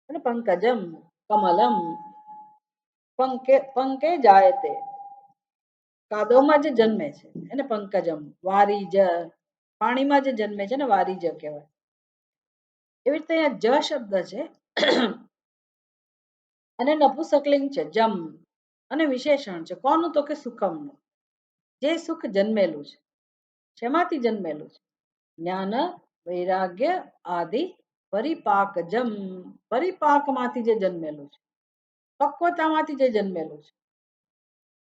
[SPEAKER 1] અને પંકજમ કમલમ, પંકે પંકે જાયતે, કાદવમાં જે જન્મે છે એને પંકજમ. વારીજ, પાણીમાં જે જન્મે છે ને વારીજ કહેવાય. એવી રીતે અહીંયા જ શબ્દ છે અને નપુસકલિંગ છે જમ, અને વિશેષણ છે કોનું? તો કે સુખમનું. જે સુખ જન્મેલું છે, શેમાંથી જન્મેલું છે? જ્ઞાન વૈરાગ્ય આદિ પરિપાકજમ, પરિપાકમાંથી જે જન્મેલું છે, પક્વતામાંથી જે જન્મેલું છે.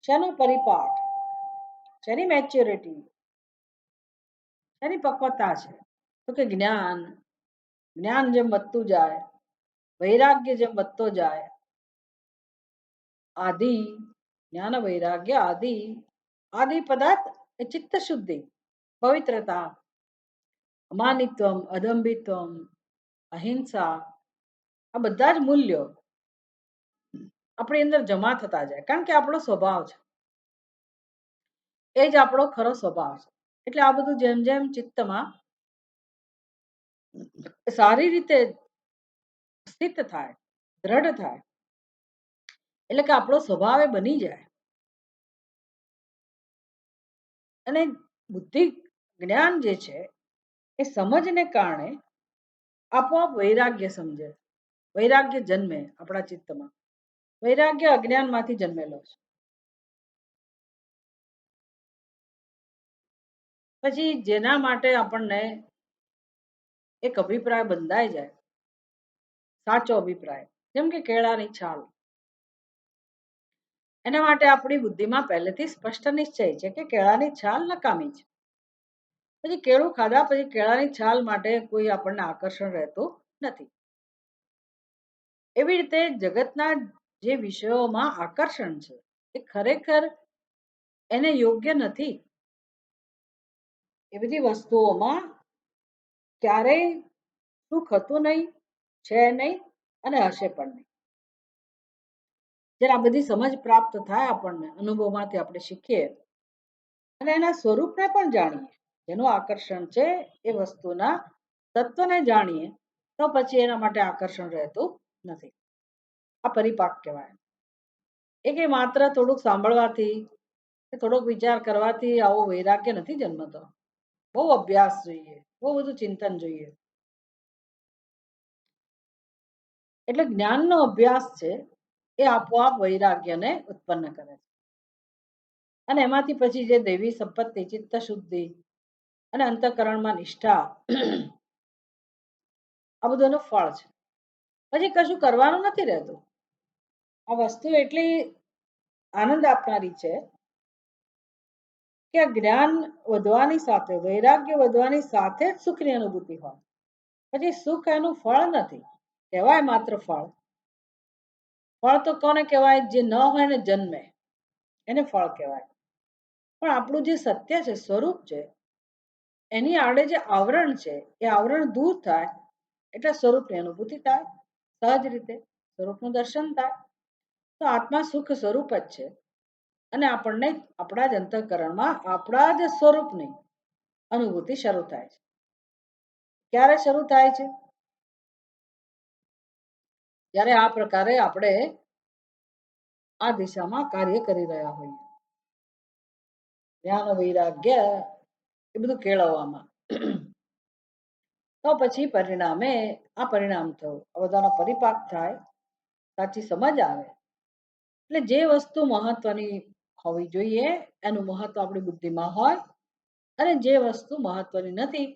[SPEAKER 1] શેનો પરિપાક? શેની મેચ્યોરિટી? શેની પક્વતા છે? તો કે જ્ઞાન. જ્ઞાન જેમ વધતું જાય, વૈરાગ્ય જેમ વધતો જાય, આદિ, જ્ઞાન વૈરાગ્ય આદિ, આદિ પદાર્થ એ ચિત્ત શુદ્ધિ, પવિત્રતા, અમાનિત્વમ, અદંભિત્વમ, અહિંસા, આ બધા જ મૂલ્યો આપણી અંદર જમા થતા જાય, કારણ કે આપણો સ્વભાવ છે, એ જ આપણો ખરો સ્વભાવ છે. એટલે આ બધું જેમ જેમ ચિત્તમાં સારી રીતે સ્થિત થાય, દ્રઢ થાય, એટલે કે આપણો સ્વભાવ એ બની જાય. અને બુદ્ધિ જ્ઞાન જે છે એ સમજને કારણે આપોઆપ વૈરાગ્ય સમજે, વૈરાગ્ય જન્મે આપણા ચિત્તમાં. વૈરાગ્ય અજ્ઞાનમાંથી જન્મેલો છે. પછી જેના માટે આપણને એક અભિપ્રાય બંધાઈ જાય, સાચો અભિપ્રાય, જેમ કે કેળાની છાલ, એના માટે આપણી બુદ્ધિમાં પહેલેથી સ્પષ્ટ નિશ્ચય છે કે કેળાની છાલ નકામી છે. પછી કેળું ખાધા પછી કેળાની છાલ માટે કોઈ આપણને આકર્ષણ રહેતું નથી. એવી રીતે જગતના જે વિષયોમાં આકર્ષણ છે એ ખરેખર એને યોગ્ય નથી. એ બધી વસ્તુઓમાં ક્યારેય સુખ હતું નહીં, છે નહીં અને હશે પણ નહીં. જ્યારે આ બધી સમજ પ્રાપ્ત થાય આપણને, અનુભવમાંથી આપણે શીખીએ અને એના સ્વરૂપને પણ જાણીએ, જેનું આકર્ષણ છે એ વસ્તુના તત્વને જાણીએ, તો પછી એના માટે આકર્ષણ રહેતું નથી. આ પરિપાક કહેવાય. એ કે માત્ર થોડુંક સાંભળવાથી, થોડોક વિચાર કરવાથી આવો વૈરાગ્ય નથી જન્મતો. બહુ અભ્યાસ જોઈએ, બહુ બધું ચિંતન જોઈએ. એટલે જ્ઞાનનો અભ્યાસ છે એ આપોઆપ વૈરાગ્યને ઉત્પન્ન કરે છે. અને એમાંથી પછી જે દૈવી સંપત્તિ, ચિત્ત શુદ્ધિ અને અંતઃકરણમાં નિષ્ઠા, આ બધું ફળ છે. પછી કશું કરવાનું નથી રહેતું. આ વસ્તુ એટલી આનંદ આપનારી છે કે જ્ઞાન વધવાની સાથે, વૈરાગ્ય વધવાની સાથે જ સુખની અનુભૂતિ હોય. પછી સુખ એનું ફળ નથી, કહેવાય માત્ર ફળ. ફળ તો કોને કહેવાય? જે ન હોય ને જન્મે એને ફળ કહેવાય. પણ આપણું જે સત્ય છે, સ્વરૂપ છે, એની આડે જે આવરણ છે એ આવરણ દૂર થાય એટલે સ્વરૂપની અનુભૂતિ થાય. સહજ રીતે સ્વરૂપનું દર્શન થાય. તો આત્મા સુખ સ્વરૂપ જ છે અને આપણને આપણા જ અંતઃકરણમાં આપણા જ સ્વરૂપની અનુભૂતિ શરૂ થાય છે. ક્યારે શરૂ થાય છે? જ્યારે આ પ્રકારે આપણે આ દિશામાં કાર્ય કરી રહ્યા હોઈએ. જ્ઞાન વૈરાગ્ય એ બધું કેળવવામાં. તો પછી પરિણામે આ પરિણામ થયું, આ બધાનો પરિપાક થાય, સાચી સમજ આવે. એટલે જે વસ્તુ મહત્વની હોવી જોઈએ એનું મહત્વ આપણી બુદ્ધિમાં હોય, અને જે વસ્તુ મહત્વની નથી,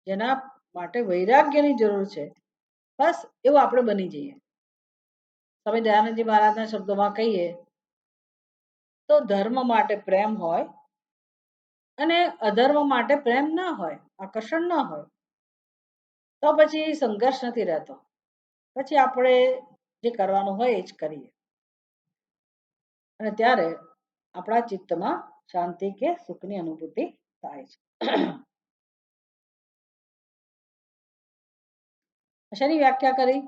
[SPEAKER 1] જેના માટે વૈરાગ્યની જરૂર છે, બસ એવું આપણે બની જઈએ. તમે દયાનંદજી મહારાજના શબ્દોમાં કહીએ તો ધર્મ માટે પ્રેમ હોય અને અધર્મ માટે પ્રેમ ના હોય, આકર્ષણ ના હોય, તો પછી સંઘર્ષ નથી રહેતો. પછી આપણે જે કરવાનું હોય એ જ કરીએ, અને ત્યારે આપણા ચિત્તમાં શાંતિ કે સુખની અનુભૂતિ થાય છે. શેની વ્યાખ્યા કરી?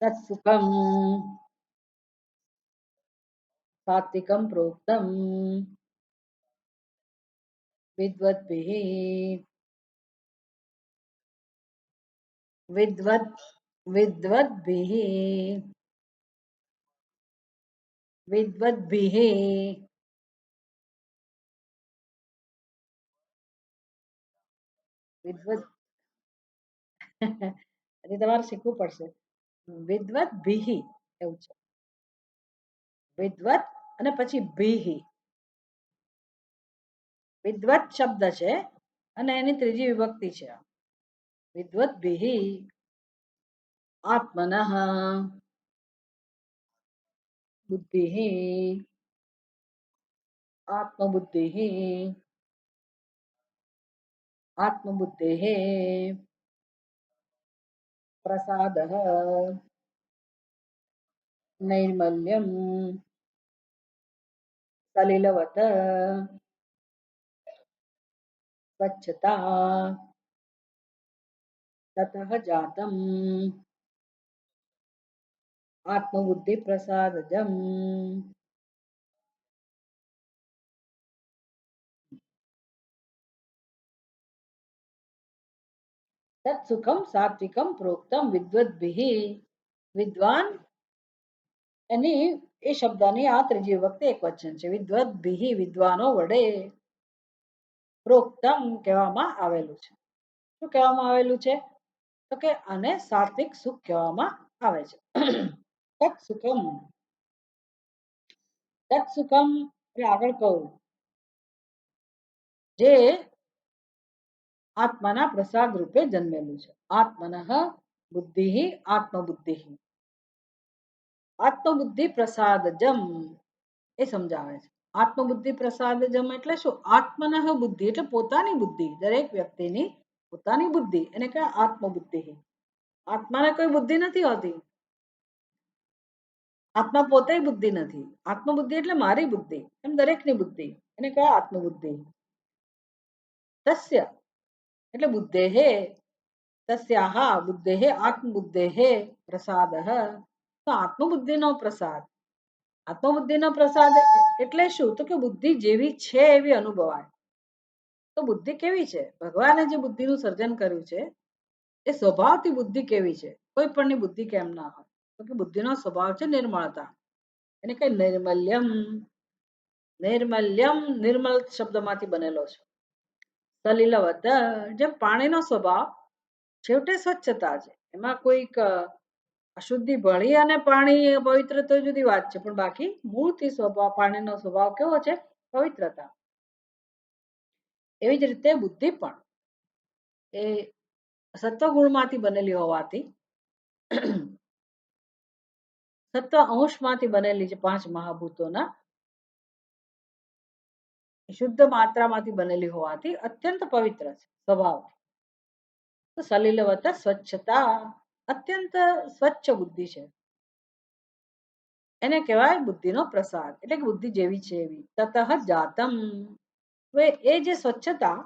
[SPEAKER 1] તત્સુખમ સાત્વિકમ પ્રોક્તમ વિદ્વદ્ભિः વિદ્વદ વિદ્વદ્ભિः વિદ્વદ્ભિः વિદ્વદ હજી તમારે શીખવું પડશે. વિદ્વદ્ભિः એવું છે. વિદ્વત અને પછી ભીઃ. વિદ્વત શબ્દ છે અને એની ત્રીજી વિભક્તિ છે. વિદ્વદ્ભિः આત્મનઃ બુદ્ધિः આત્મબુદ્ધિः આત્મબુદ્ધેः પ્રસાદः નૈર્મલ્યમ સલિલવત સ્વચ્છતા તતઃ જાતમ આત્મબુદ્ધિ પ્રસાદજમ. તત્સુખમ સાત્વિકમ પ્રોક્તમ વિદ્વદ્ભિઃ. વિદ્વાન એની એ શબ્દની આ ત્રીજી વખતે એક વચન છે. વિદ્વદ્ભિઃ વિદ્વાનો વડે પ્રોક્તમ કહેવામાં આવેલું છે. શું કહેવામાં આવેલું છે? તો કે આને સાત્વિક સુખ કહેવામાં આવે છે. તત્સુખમ તત્સુખમ એટલે આગળ કહું જે આત્માના પ્રસાદ રૂપે જન્મેલું છે. આત્મનઃ બુદ્ધિ આત્મબુદ્ધિ આત્મબુદ્ધિ પ્રસાદજમ એ સમજાવે છે. આત્મબુદ્ધિ પ્રસાદજમ એટલે શું? આત્મનઃ બુદ્ધિ એટલે પોતાની બુદ્ધિ, દરેક વ્યક્તિની પોતાની બુદ્ધિ એને કહેવાય આત્મબુદ્ધિ. આત્માને કોઈ બુદ્ધિ નથી હોતી. આત્મા પોતે બુદ્ધિ નથી. આત્મબુદ્ધિ એટલે મારી બુદ્ધિ, એમ દરેકની બુદ્ધિ એને કહેવાય આત્મબુદ્ધિ. તસ્ય એટલે બુદ્ધેઃ તસ્યાહ બુદ્ધેઃ આત્મબુદ્ધેઃ પ્રસાદઃ. તો આત્મબુદ્ધિનો પ્રસાદ. આત્મબુદ્ધિનો પ્રસાદ એટલે શું? તો કે બુદ્ધિ જેવી છે એવી અનુભવાય. તો બુદ્ધિ કેવી છે? ભગવાને જે બુદ્ધિનું સર્જન કર્યું છે એ સ્વભાવથી બુદ્ધિ કેવી છે? કોઈ પણની બુદ્ધિ કેમ ના હોય? તો કે બુદ્ધિનો સ્વભાવ છે નિર્મળતા. એને કઈ નૈર્મલ્યમ. નૈર્મલ્યમ નિર્મલ શબ્દમાંથી બનેલો છે. સલિલવત જેમ પાણીનો સ્વભાવ છેવટે સ્વચ્છતા છે, એમાં કોઈક અશુદ્ધિ ભળી અને પાણી પવિત્ર તો જુદી વાત છે, પણ બાકી મૂળથી સ્વભાવ પાણીનો સ્વભાવ કેવો છે? પવિત્રતા. એવી જ રીતે બુદ્ધિ પણ એ સત્વગુણમાંથી બનેલી હોવાથી સત્વ અંશમાંથી બનેલી છે. પાંચ મહાભૂતોના શુદ્ધ માત્રામાંથી બનેલી હોવાથી અત્યંત પવિત્ર છે સ્વભાવ. તો સલિલવત સ્વચ્છતા અત્યંત સ્વચ્છ બુદ્ધિ છે, એને કહેવાય બુદ્ધિનો પ્રસાદ. એટલે કે બુદ્ધિ જેવી છે એવી. તતઃ જાતમ. હવે એ જે સ્વચ્છતા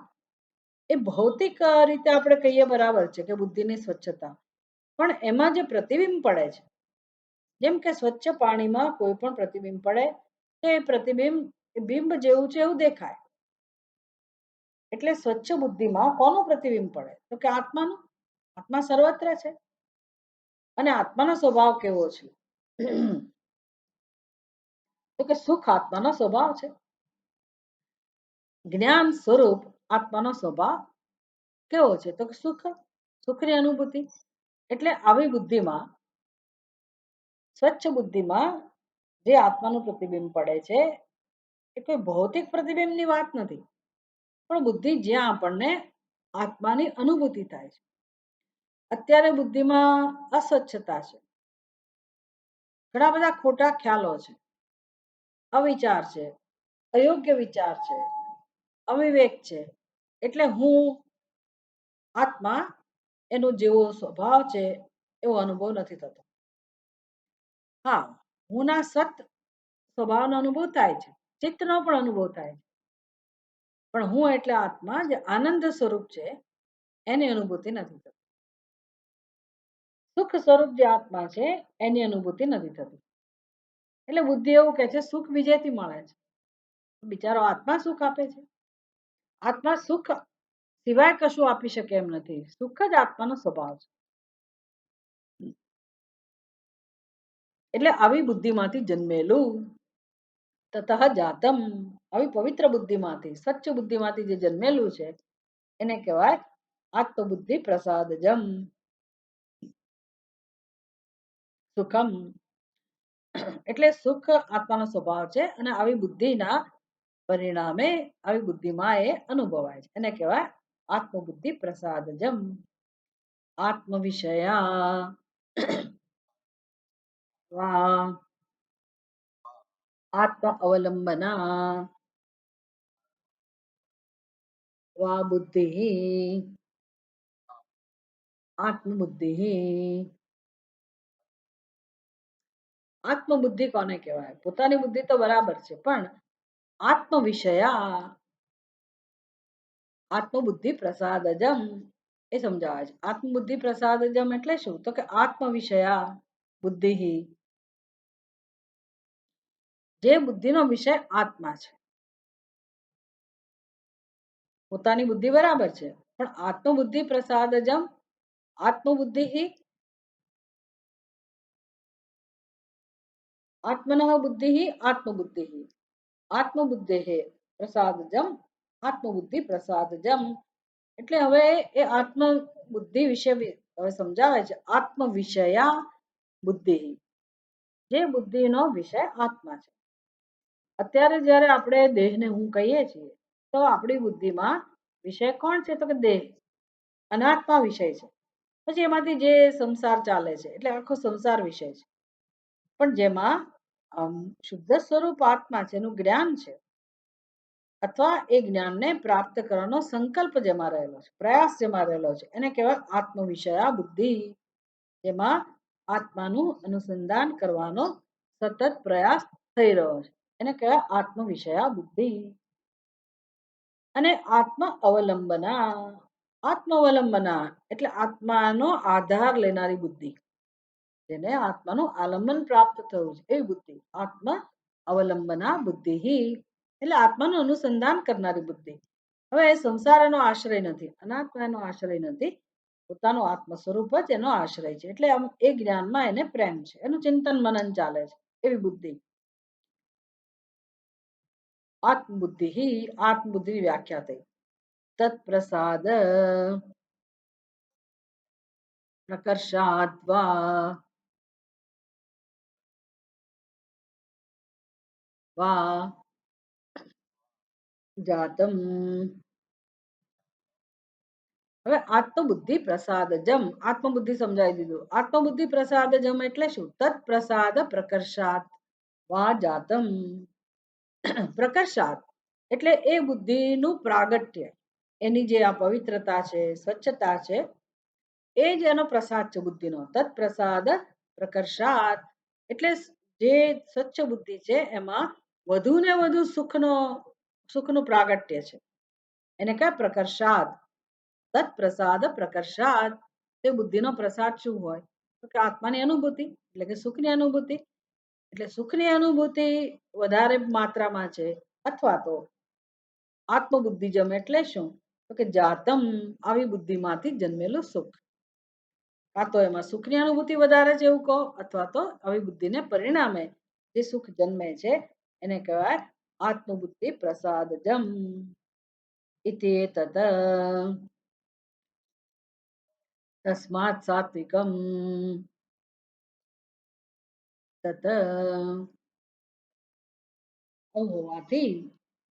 [SPEAKER 1] એ ભૌતિક રીતે આપણે કહીએ બરાબર છે કે બુદ્ધિની સ્વચ્છતા, પણ એમાં જે પ્રતિબિંબ પડે છે, જેમ કે સ્વચ્છ પાણીમાં કોઈ પણ પ્રતિબિંબ પડે તો એ પ્રતિબિંબ એ બિંબ જેવું છે એવું દેખાય. એટલે સ્વચ્છ બુદ્ધિમાં કોનું પ્રતિબિંબ પડે? તો કે આત્માનું. આત્મા સર્વત્ર છે. અને આત્માનો સ્વભાવ કેવો છે? તો કે સુખ આત્માનો સ્વભાવ છે. જ્ઞાન સ્વરૂપ આત્માનો સ્વભાવ કેવો છે? તો કે સુખ, સુખની અનુભૂતિ. એટલે આવી બુદ્ધિમાં, સ્વચ્છ બુદ્ધિમાં જે આત્માનું પ્રતિબિંબ પડે છે એ કોઈ ભૌતિક પ્રતિબિંબની વાત નથી, પણ બુદ્ધિ જ્યાં આપણને આત્માની અનુભૂતિ થાય છે. અત્યારે બુદ્ધિમાં અસ્વચ્છતા છે, ઘણા બધા ખોટા ખ્યાલો છે, અવિચાર છે, અયોગ્ય વિચાર છે, અવિવેક છે. એટલે હું આત્મા એનો જેવો સ્વભાવ છે એવો અનુભવ નથી થતો. હા, હું ના સત સ્વભાવનો અનુભવ થાય છે, ચિત્તનો પણ અનુભવ થાય છે, પણ હું એટલે આત્મા જે આનંદ સ્વરૂપ છે એની અનુભૂતિ નથી થતી. સુખ સ્વરૂપ જે આત્મા છે એની અનુભૂતિ નથી થતી. એટલે બુદ્ધિ એવું કે છે સુખ બીજેથી મળે છે. બિચારો આત્મા સુખ આપે છે? આત્મા સુખ સિવાય કશું આપી શકે એમ નથી. સુખ જ આત્માનો સ્વભાવ છે. એટલે આવી બુદ્ધિમાંથી જન્મેલું તતઃ જાતમ, આવી પવિત્ર બુદ્ધિમાંથી, સ્વચ્છ બુદ્ધિમાંથી જે જન્મેલું છે એને કહેવાય આત્મબુદ્ધિ પ્રસાદજમ સુખમ. એટલે સુખ આત્માનો સ્વભાવ છે અને આવી બુદ્ધિના પરિણામે આવી બુદ્ધિમાં એ અનુભવાય છે. એને કહેવાય આત્મબુદ્ધિ પ્રસાદજમ. આત્મ વિષયા વા આત્મ અવલંબના વા બુદ્ધિ આત્મબુદ્ધિ. આત્મબુદ્ધિ કોને કહેવાય? પોતાની બુદ્ધિ તો બરાબર છે, પણ આત્મ વિષયા, આત્મબુદ્ધિ પ્રસાદજમ એ સમજાવે છે. આત્મબુદ્ધિ પ્રસાદજમ એટલે શું? તો કે આત્મ વિષયા બુદ્ધિ, જે બુદ્ધિનો વિષય આત્મા છે. પોતાની બુદ્ધિ બરાબર છે, પણ આત્મબુદ્ધિ પ્રસાદજમ, આત્મબુદ્ધિ આત્મન બુદ્ધિ આત્મબુદ્ધિ આત્મબુદ્ધિ પ્રસાદજમ આત્મબુદ્ધિ પ્રસાદજમ. એટલે હવે એ આત્મ બુદ્ધિ વિશે હવે સમજાવે છે. આત્મ વિષયા બુદ્ધિ, જે બુદ્ધિનો વિષય આત્મા છે. અત્યારે જ્યારે આપણે દેહને હું કહીએ છીએ તો આપણી બુદ્ધિમાં વિષય કોણ છે? તો કે દેહ, અનાત્મા વિષય છે. પછી એમાંથી જે સંસાર ચાલે છે એટલે આખો સંસાર વિષય છે. પણ જેમાં શુદ્ધ સ્વરૂપ આત્મા છે એનું જ્ઞાન છે, અથવા એ જ્ઞાનને પ્રાપ્ત કરવાનો સંકલ્પ જેમાં રહેલો છે, પ્રયાસ જેમાં રહેલો છે, એને કહેવાય આત્મ વિષયા બુદ્ધિ. જેમાં આત્માનું અનુસંધાન કરવાનો સતત પ્રયાસ થઈ રહ્યો છે એને કહેવાય આત્મ વિષયા બુદ્ધિ. અને આત્મ અવલંબના, આત્મ અવલંબના એટલે આત્માનો આધાર લેનારી બુદ્ધિ, જેને આત્માનું આલંબન પ્રાપ્ત થયું છે એવી બુદ્ધિ. આત્મ અવલંબના બુદ્ધિ એટલે આત્માનું અનુસંધાન કરનારી બુદ્ધિ. હવે એ સંસાર એનો આશ્રય નથી, અનાત્મા એનો આશ્રય નથી, પોતાનું આત્મ સ્વરૂપ જ એનો આશ્રય છે. એટલે આમ એ જ્ઞાનમાં એને પ્રેમ છે, એનું ચિંતન મનન ચાલે છે એવી બુદ્ધિ. આત્મબુદ્ધિ, આત્મબુદ્ધિની વ્યાખ્યા થઈ. તત્પ્રસાદ પ્રકર્ષાદ્વા વા જાતમ. હવે આત્મબુદ્ધિ પ્રસાદજમ, આત્મબુદ્ધિ સમજાવી દીધું. આત્મબુદ્ધિ પ્રસાદજમ એટલે શું? તત્ પ્રસાદ પ્રકર્ષાત વા જાતમ. પ્રકર્ષાત એટલે એ બુદ્ધિનું પ્રાગટ્ય, એની જે આ પવિત્રતા છે, સ્વચ્છતા છે, એ જ એનો પ્રસાદ છે બુદ્ધિનો. તત્ પ્રસાદ પ્રકર્ષાત એટલે જે સ્વચ્છ બુદ્ધિ છે એમાં વધુ ને વધુ સુખનું પ્રાગટ્ય છે, એને કહેવાય પ્રકર્ષાત. તત્ પ્રસાદ પ્રકર્ષાત, તે બુદ્ધિનો પ્રસાદ શું હોય? તો કે આત્માની અનુભૂતિ એટલે કે સુખની અનુભૂતિ. એટલે સુખની અનુભૂતિ વધારે માત્રામાં છે અથવા તો આત્મબુદ્ધિજમ એટલે શું? તો કે જાતમ આવી બુદ્ધિમાંથી જન્મેલું સુખ. કાં તો એમાં સુખની અનુભૂતિ વધારે છે એવું કહો, અથવા તો આવી બુદ્ધિને પરિણામે જે સુખ જન્મે છે એને કહેવાય આત્મબુદ્ધિ પ્રસાદજમ. ઇતિ તત તસ્માત સાત્વિકમ તત હોવાથી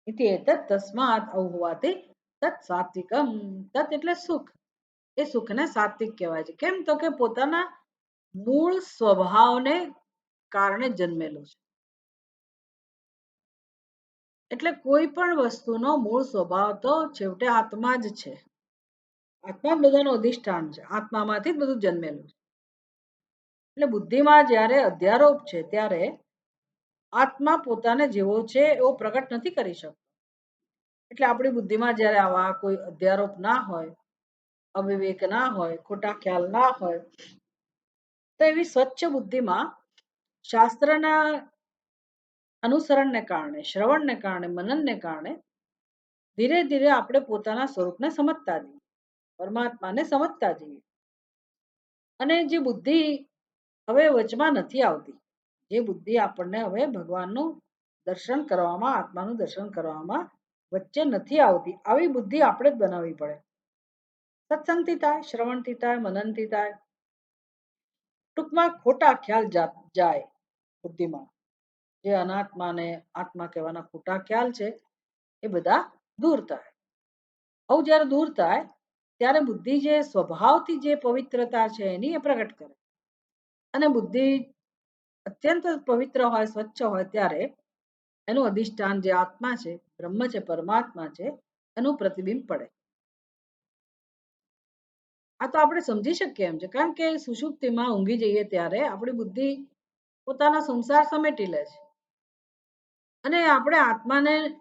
[SPEAKER 1] ઇતિ એતત તસ્માત હોવાથી તત સાત્વિકમ. તત એટલે સુખ. એ સુખને સાત્વિક કહેવાય છે. કેમ? તો કે પોતાના મૂળ સ્વભાવને કારણે જન્મેલું છે. એટલે કોઈ પણ વસ્તુનો મૂળ સ્વભાવ તો છેવટે આત્મા જ છે. આત્મા જ બધાનું અધિષ્ઠાન છે. આત્મામાંથી જ બધું જન્મેલું છે. એટલે બુદ્ધિમાં જ્યારે અધ્યારોપ છે ત્યારે આત્મા પોતાને જેવો છે એવો પ્રગટ નથી કરી શકતો. એટલે આપણી બુદ્ધિમાં જ્યારે આવા કોઈ અધ્યારોપ ના હોય, અવિવેક ના હોય, ખોટા ખ્યાલ ના હોય, તો એવી સ્વચ્છ બુદ્ધિમાં શાસ્ત્રના અનુસરણને કારણે, શ્રવણને કારણે, મનનને કારણે ધીરે ધીરે આપણે પોતાના સ્વરૂપને સમજતા જઈએ, પરમાત્માને સમજતા જઈએ. અને જે બુદ્ધિ હવે વચમાં નથી આવતી, જે બુદ્ધિ આપણને હવે ભગવાનનું દર્શન કરવામાં, આત્માનું દર્શન કરવામાં વચ્ચે નથી આવતી, આવી બુદ્ધિ આપણે જ બનાવવી પડે. સત્સંગથી થાય, શ્રવણથી થાય, મનનથી થાય. ટૂંકમાં ખોટા ખ્યાલ જાય બુદ્ધિમાં. જે અનાત્માને આત્મા કહેવાના ખોટા ખ્યાલ છે એ બધા દૂર થાય. આવું જ્યારે દૂર થાય ત્યારે બુદ્ધિ જે સ્વભાવથી જે પવિત્રતા છે એની એ પ્રગટ કરે. અને બુદ્ધિ અત્યંત પવિત્ર હોય, સ્વચ્છ હોય ત્યારે એનું અધિષ્ઠાન જે આત્મા છે, બ્રહ્મ છે, પરમાત્મા છે, એનું પ્રતિબિંબ પડે. આ તો આપણે સમજી શકીએ એમ છે, કારણ કે સુષુપ્તિમાં ઊંઘી જઈએ ત્યારે આપણી બુદ્ધિ પોતાના સંસાર સમેટી લે છે. અને આપણે આત્માને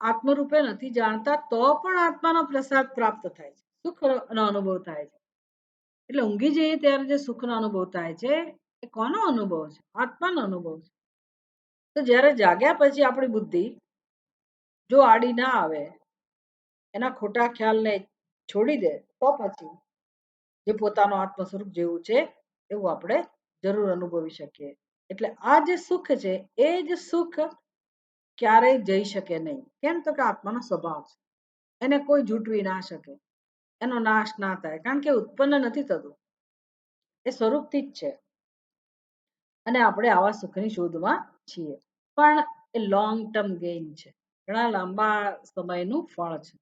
[SPEAKER 1] આત્મરૂપે નથી જાણતા તો પણ આત્માનો પ્રસાદ પ્રાપ્ત થાય છે, સુખનો અનુભવ થાય છે. એટલે ઊંઘી જઈએ ત્યારે જે સુખનો અનુભવ થાય છે એ કોનો અનુભવ છે? આત્માનો અનુભવ છે. તો જ્યારે જાગ્યા પછી આપણી બુદ્ધિ જો આડી ના આવે, એના ખોટા ખ્યાલને છોડી દે, તો પછી જે પોતાનો આત્મ સ્વરૂપ જેવું છે એવું આપણે જરૂર અનુભવી શકીએ. એટલે આ જે સુખ છે એ જ સુખ ક્યારેય જઈ શકે નહીં. કેમ? તો કે આત્માનો સ્વભાવ છે, એને કોઈ જૂટવી ના શકે, એનો નાશ ના થાય, કારણ કે ઉત્પન્ન નથી થતું, એ સ્વરૂપથી જ છે. અને આપણે આવા સુખની શોધમાં છીએ. પણ એ લોંગ ટર્મ ગેઇન છે, ઘણા લાંબા સમયનું ફળ છે.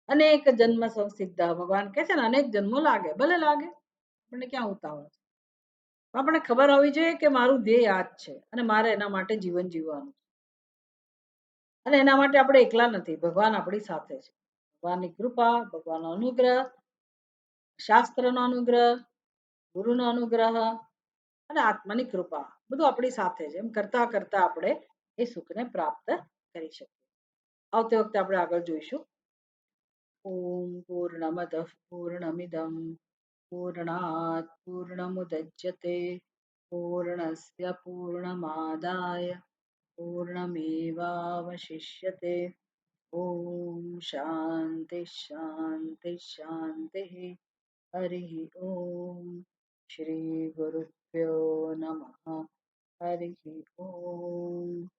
[SPEAKER 1] અનેક જન્મ સંસિદ્ધ, ભગવાન કહે છે ને અનેક જન્મો લાગે, ભલે લાગે, આપણને ક્યાં ઉતાવળ છે. આપણને ખબર હોવી જોઈએ કે મારું ધ્યેય આ જ છે અને મારે એના માટે જીવન જીવવાનું. અને એના માટે આપણે એકલા નથી, ભગવાન આપણી સાથે છે. ભગવાનની કૃપા, ભગવાનનો અનુગ્રહ, શાસ્ત્રનો અનુગ્રહ, ગુરુનો અનુગ્રહ અને આત્માની કૃપા બધું આપણી સાથે છે. એમ કરતા કરતા આપણે એ સુખને પ્રાપ્ત કરી શકીએ. આવતી વખતે આપણે આગળ જોઈશું. ઓમ પૂર્ણમદ પૂર્ણમિદમ પૂર્ણાત પૂર્ણમુદચ્યતે પૂર્ણસ્ય પૂર્ણમાદાય પૂર્ણમેવાવશિષ્યતે. ઓમ શાંતિ શાંતિ શાંતિ. હરિ ઓમ. શ્રી ગુરુભ્યો નમઃ. હરિ ઓમ.